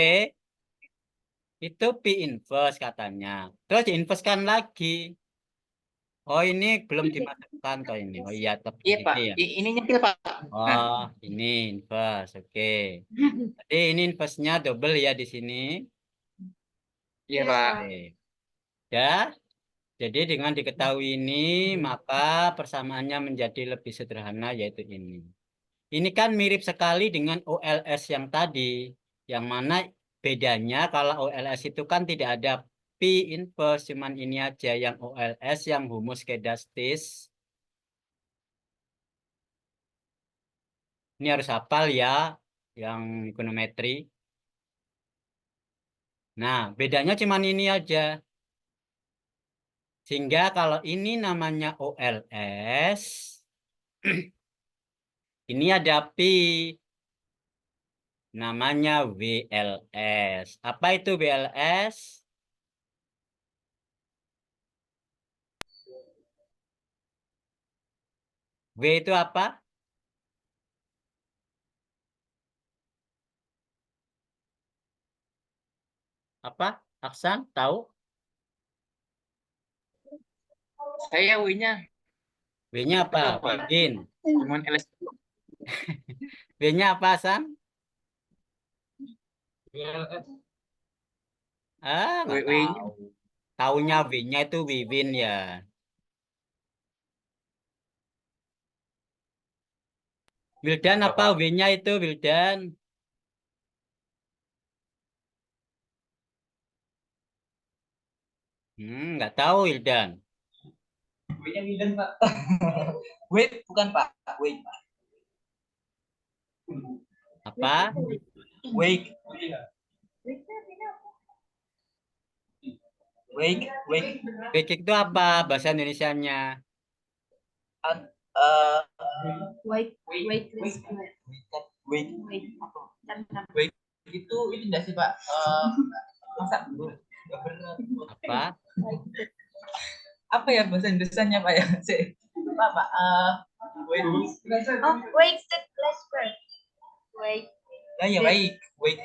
A: itu P inverse katanya. Terus diinversekan lagi. Oh, ini belum dimasukkan toh ini. Oh iya, tetap
B: Iya, Pak.
A: ya.
B: Ini nyempil, Pak.
A: Oh, ini inverse. Oke. Jadi ini inverse-nya double ya di sini.
B: Iya, Pak.
A: Oke. Ya. Jadi dengan diketahui ini, maka persamaannya menjadi lebih sederhana, yaitu ini. Ini kan mirip sekali dengan OLS yang tadi. Yang mana bedanya kalau OLS itu kan tidak ada P inverse, cuman ini aja yang OLS yang homoskedastis. Ini harus hafal ya, yang ekonometri. Nah, bedanya cuma ini aja. Sehingga kalau ini namanya OLS, ini ada pi, namanya WLS. Apa itu WLS? W itu apa? Apa? Aksan, tahu?
B: Saya W-nya
A: W-nya apa?
B: apa?
A: Win.
B: Cuman LS.
A: W-nya apa, Aksan? Ah, nggak
B: W-nya
A: tahu. Taunya W-nya itu Wiwin ya. Wildan apa W-nya itu, Wildan? Nggak tahu, Wildan.
E: W-nya Wildan, Pak. Wait, bukan Pak. Wait, Pak.
A: Apa?
E: Wake. Wake, wake.
A: Wake itu apa bahasa Indonesianya?
E: Wake, wake, wake. Wake, wake. Itu enggak sih, Pak? Masa nggak benar.
A: Apa?
E: Apa ya bahasa Indonesianya, Pak ya? Pak, wait.
D: Oh, wasted last word. Wait.
E: Nah, ya baik, wait.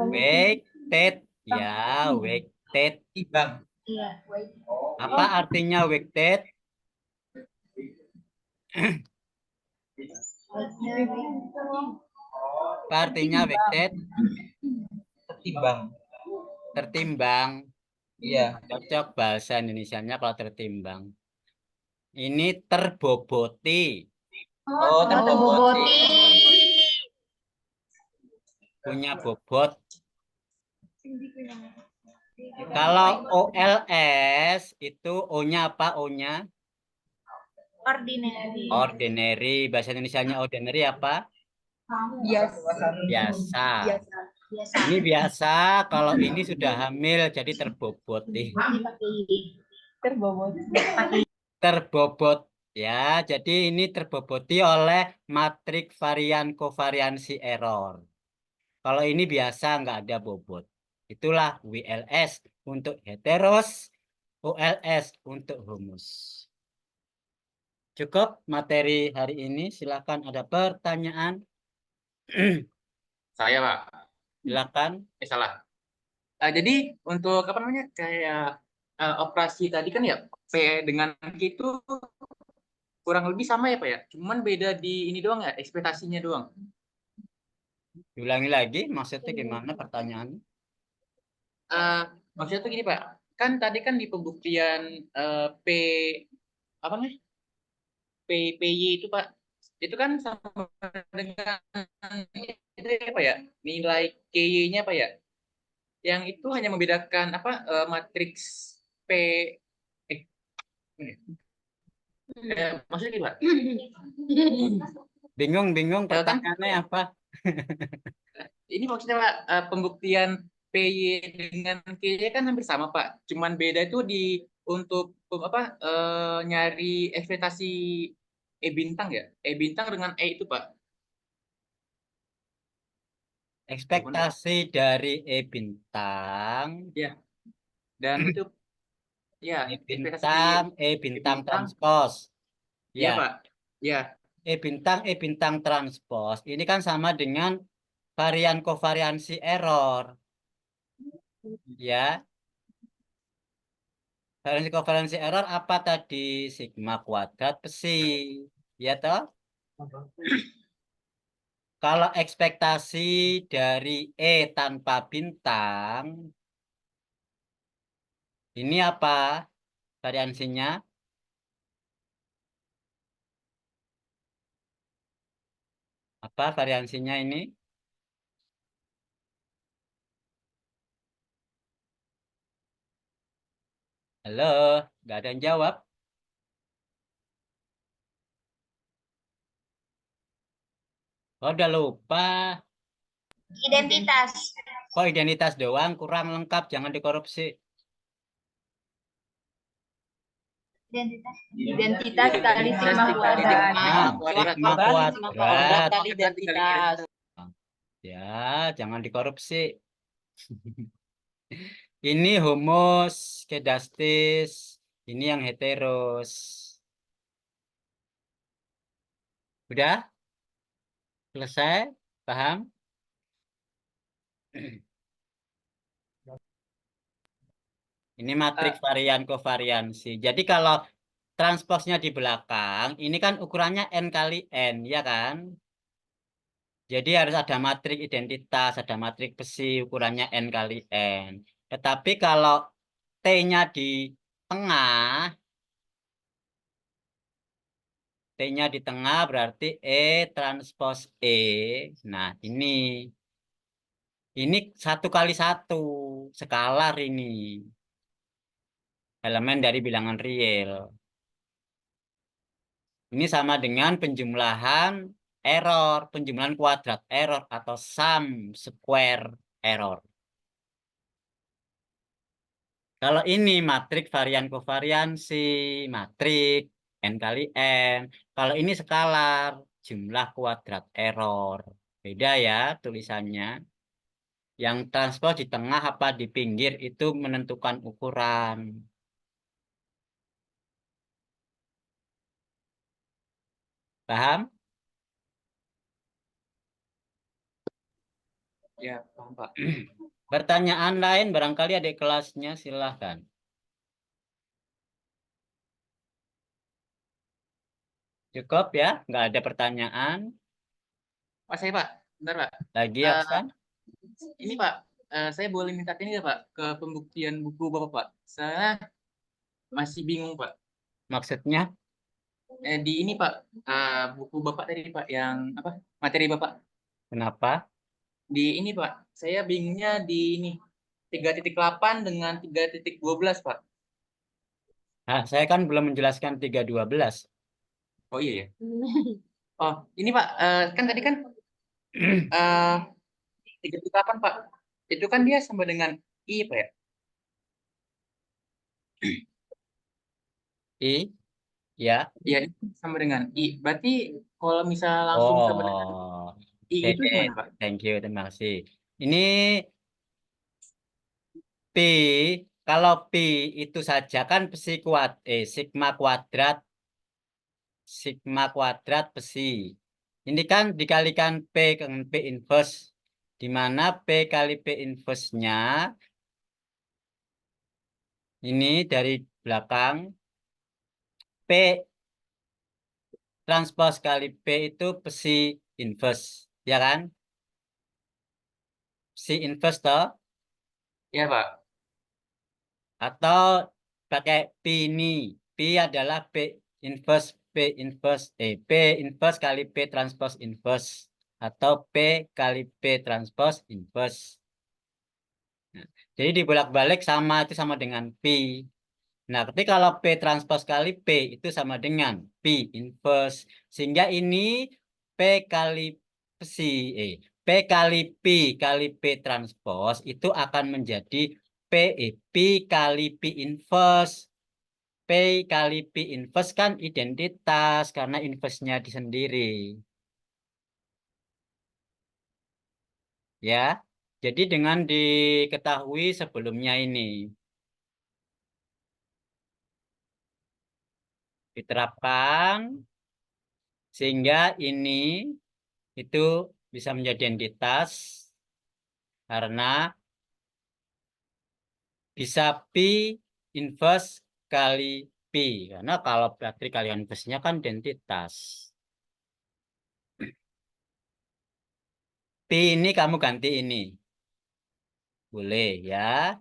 A: Wake, ted. Ya, wake, ted.
E: Timbang.
D: Iya, wait.
A: Apa artinya wake, ted? Apa artinya wake, ted?
E: Tertimbang.
A: Tertimbang.
E: Iya.
A: Cocok bahasa Indonesianya kalau tertimbang. Ini terboboti.
E: Oh, terboboti.
A: Punya bobot. Kalau OLS itu O-nya apa O-nya?
D: Ordinary.
A: Ordinary. Bahasa Indonesianya ordinary apa? Biasa.
D: Biasa.
A: Ini biasa, kalau ini sudah hamil jadi terboboti. Terbobot ya. Jadi ini terboboti oleh matrik varian kovariansi error. Kalau ini biasa nggak ada bobot. Itulah WLS untuk heteros, OLS untuk homus. Cukup materi hari ini. Silakan ada pertanyaan.
B: Saya, Pak.
A: Silakan.
B: Salah. Jadi untuk apa namanya kayak operasi tadi kan ya P dengan Q itu kurang lebih sama ya Pak ya. Cuman beda di ini doang ya, ekspektasinya doang.
A: Diulangi lagi, maksudnya gimana pertanyaannya?
B: Maksudnya tuh gini Pak, kan tadi kan di pembuktian P apa namanya? PY itu Pak, itu kan sama dengan itu ya Pak ya, nilai KY-nya Pak ya. Yang itu hanya membedakan apa matriks P maksudnya gini Pak?
A: Bingung
B: Kan
A: pertanyaannya apa?
B: ini maksudnya Pak, pembuktian PY dengan KY kan hampir sama Pak. Cuman beda itu di untuk apa nyari ekspektasi E bintang ya. E bintang dengan E itu Pak.
A: Ekspektasi dari E bintang.
B: Ya. Dan itu ya
A: E
B: ekspektasi
A: bintang transpos.
B: Ya
A: Ya,
B: Pak. Ya.
A: E bintang transpos. Ini kan sama dengan varian kovariansi error. Ya. Varian kovariansi error apa tadi? Sigma kuadrat psi. Ya toh? Kalau ekspektasi dari E tanpa bintang, ini apa variansinya? Apa variansinya ini? Halo, nggak ada yang jawab. Oh, udah lupa.
D: Identitas.
A: Kok identitas doang kurang lengkap, jangan dikorupsi.
D: Identitas kali sigma kuadrat.
A: Nah, sigma kuadrat.
E: Kali identitas.
A: Ya, jangan dikorupsi. Ini humus, kedastis. Ini yang heteros. Udah? Selesai? Paham? Ini matriks varian kovariansi. Jadi kalau transposnya di belakang, ini kan ukurannya N kali N, ya kan? Jadi harus ada matrik identitas, ada matrik besi, ukurannya N kali N. Tetapi kalau T-nya di tengah, T-nya di tengah berarti E transpos E. Nah, ini 1 kali 1, skalar ini. Elemen dari bilangan real. Ini sama dengan penjumlahan error, penjumlahan kuadrat error atau sum square error. Kalau ini matrik varian kovariansi, matrik N kali N. Kalau ini skalar, jumlah kuadrat error. Beda ya tulisannya. Yang transpos di tengah apa di pinggir itu menentukan ukuran. Paham?
B: Ya, paham, Pak.
A: Pertanyaan lain barangkali adik kelasnya silahkan. Cukup ya? Nggak ada pertanyaan?
B: Pak, saya Pak, bentar Pak.
A: Lagi,
B: Eh,
A: Oksan?
B: Ini Pak, saya boleh minta ini nggak Pak ke pembuktian buku Bapak Pak? Saya masih bingung Pak.
A: Maksudnya?
B: Di ini Pak, buku Bapak tadi Pak yang apa? Materi Bapak.
A: Kenapa?
B: Di ini Pak, saya bingungnya di ini 3.8 dengan 3.12 Pak.
A: Nah, saya kan belum menjelaskan 3.12.
B: Oh iya ya. Oh, ini Pak, kan tadi kan 3.8 Pak. Itu kan dia sama dengan I Pak ya?
A: I? Ya.
B: Iya, itu sama dengan I. Berarti kalau misal langsung sama dengan
A: Oh,
B: I
A: oke.
B: itu gimana Pak?
A: Thank you, terima kasih. Ini Pi, kalau Pi itu saja kan sigma kuadrat besi. Ini kan dikalikan P dengan P inverse, di mana P kali P inverse-nya ini dari belakang P transpose kali P itu besi inverse, ya kan? Besi inverse toh?
B: Iya Pak.
A: Atau pakai P ini. P adalah P inverse kali P transpose inverse. Atau P kali P transpose inverse. Nah, jadi dibolak-balik sama itu sama dengan P. Nah, ketika kalau P transpose kali P itu sama dengan P inverse. Sehingga ini P kali P kali P transpose itu akan menjadi P kali P inverse. P kali P inverse kan identitas karena inverse-nya di sendiri. Ya, jadi dengan diketahui sebelumnya ini. Diterapkan sehingga ini itu bisa menjadi identitas karena bisa P inverse kali P. Karena kalau matrik kali inverse-nya kan identitas. P ini kamu ganti ini. Boleh ya.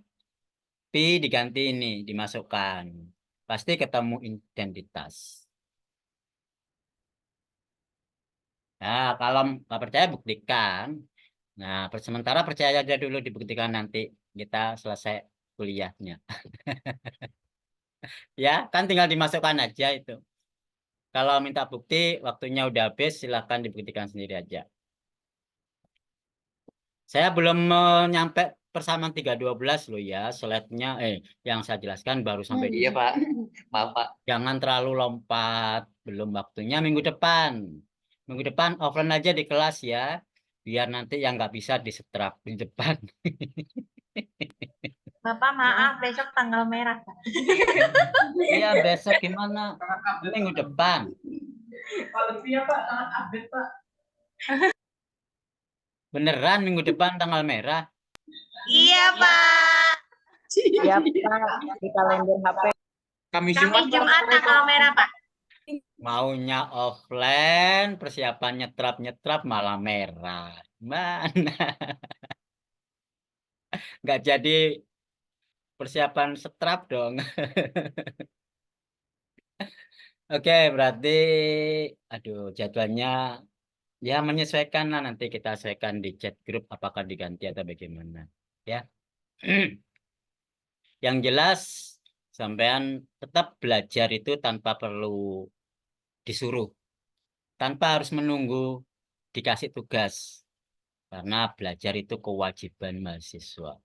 A: P diganti ini, dimasukkan. Pasti ketemu identitas. Nah, kalau nggak percaya buktikan. Nah, sementara percaya aja dulu dibuktikan nanti kita selesai kuliahnya. Ya, kan tinggal dimasukkan aja itu. Kalau minta bukti, waktunya udah habis, silahkan dibuktikan sendiri aja. Saya belum nyampe persamaan 312 loh ya. Slide-nya yang saya jelaskan baru sampai di
B: Iya Pak, maaf Pak.
A: Jangan terlalu lompat. Belum waktunya minggu depan. Minggu depan offline aja di kelas ya. Biar nanti yang nggak bisa disetrap di depan.
D: Bapak maaf, besok tanggal merah. Pak.
A: Iya, besok gimana? Minggu depan.
E: Kalau iya Pak, sangat update Pak.
A: Beneran minggu depan tanggal merah?
D: Iya Pak.
E: Iya Pak, di kalender HP.
B: Kamis
D: Kami Jumat tanggal merah Pak.
A: Maunya offline, persiapan nyetrap-nyetrap malah merah. Mana? Nggak jadi persiapan setrap dong. Oke, berarti aduh jadwalnya ya menyesuaikan lah, nanti kita sesuaikan di chat grup apakah diganti atau bagaimana. Ya. Yang jelas sampean tetap belajar itu tanpa perlu disuruh. Tanpa harus menunggu dikasih tugas. Karena belajar itu kewajiban mahasiswa.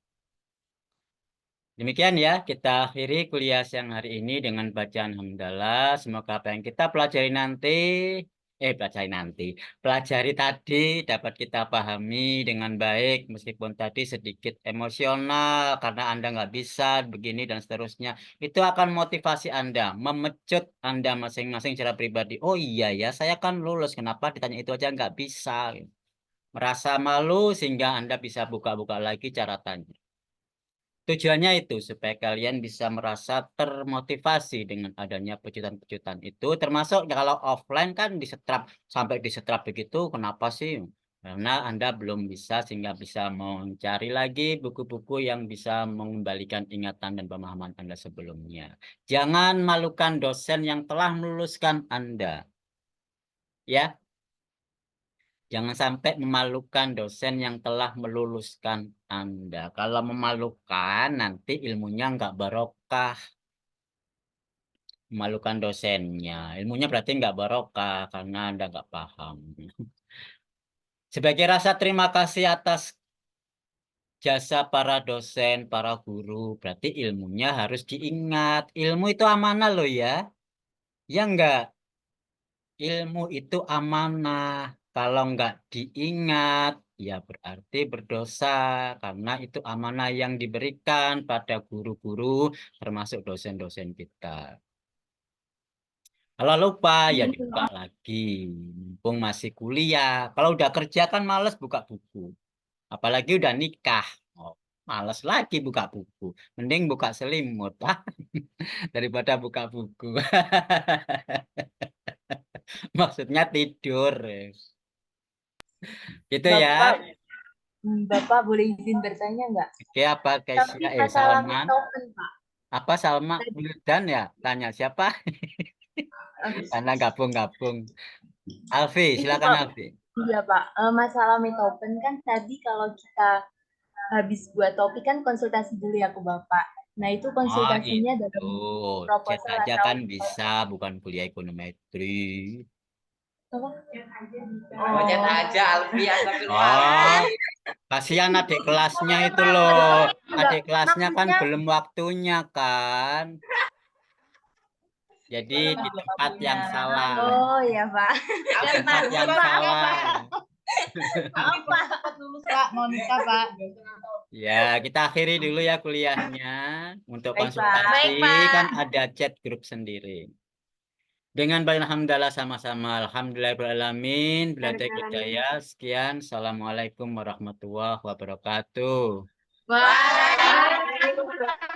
A: Demikian ya, kita akhiri kuliah siang hari ini dengan bacaan hamdalah. Semoga apa yang kita pelajari pelajari tadi dapat kita pahami dengan baik, meskipun tadi sedikit emosional karena Anda nggak bisa begini dan seterusnya. Itu akan motivasi Anda, memecut Anda masing-masing secara pribadi. Oh iya ya, saya kan lulus, kenapa ditanya itu aja nggak bisa? Merasa malu sehingga Anda bisa buka-buka lagi cara tanya. Tujuannya itu supaya kalian bisa merasa termotivasi dengan adanya pecutan-pecutan itu, termasuk ya kalau offline kan disetrap sampai disetrap begitu, kenapa sih? Karena Anda belum bisa sehingga bisa mencari lagi buku-buku yang bisa mengembalikan ingatan dan pemahaman Anda sebelumnya. Jangan malukan dosen yang telah meluluskan Anda. Ya. Jangan sampai memalukan dosen yang telah meluluskan Anda. Kalau memalukan, nanti ilmunya nggak barokah. Memalukan dosennya. Ilmunya berarti nggak barokah karena Anda nggak paham. Sebagai rasa terima kasih atas jasa para dosen, para guru, berarti ilmunya harus diingat. Ilmu itu amanah loh ya. Ya enggak? Ilmu itu amanah. Kalau nggak diingat, ya berarti berdosa. Karena itu amanah yang diberikan pada guru-guru, termasuk dosen-dosen kita. Kalau lupa, ya dibuka lagi. Mumpung masih kuliah. Kalau udah kerja kan males buka buku. Apalagi udah nikah. Oh, males lagi buka buku. Mending buka selimut. Daripada buka buku. Maksudnya tidur. Gitu ya.
I: Bapak boleh izin bertanya nggak?
A: Oke, apa
I: Tapi
A: Keisha?
I: masalah
A: Salman?
I: token, Pak.
A: Apa Salma Wildan ya? Tanya siapa? Karena gabung-gabung. Alfi, silakan Alfi.
I: Iya Pak, masalah metopen kan tadi kalau kita habis buat topik kan konsultasi dulu ya ke Bapak. Nah itu konsultasinya dalam
A: Chat
I: proposal
A: aja
I: atau
A: kan bisa, bukan kuliah ekonometri.
I: apa?
E: Oh, chat aja Alfi,
A: Oh, kasihan adik kelasnya itu loh. Adik kelasnya kan belum waktunya kan. Jadi di tempat yang salah.
I: Oh iya Pak.
A: Tempat yang salah.
I: Maaf Pak, lulus Pak, mau nikah Pak.
A: Ya, kita akhiri dulu ya kuliahnya. Untuk
I: Baik, Pak.
A: konsultasi
D: Baik, Pak.
A: kan ada chat grup sendiri. Dengan baik alhamdulillah sama-sama. Alhamdulillahirrahmanirrahim. Belajar budaya. Sekian. Assalamualaikum warahmatullahi wabarakatuh.
D: Waalaikumsalam.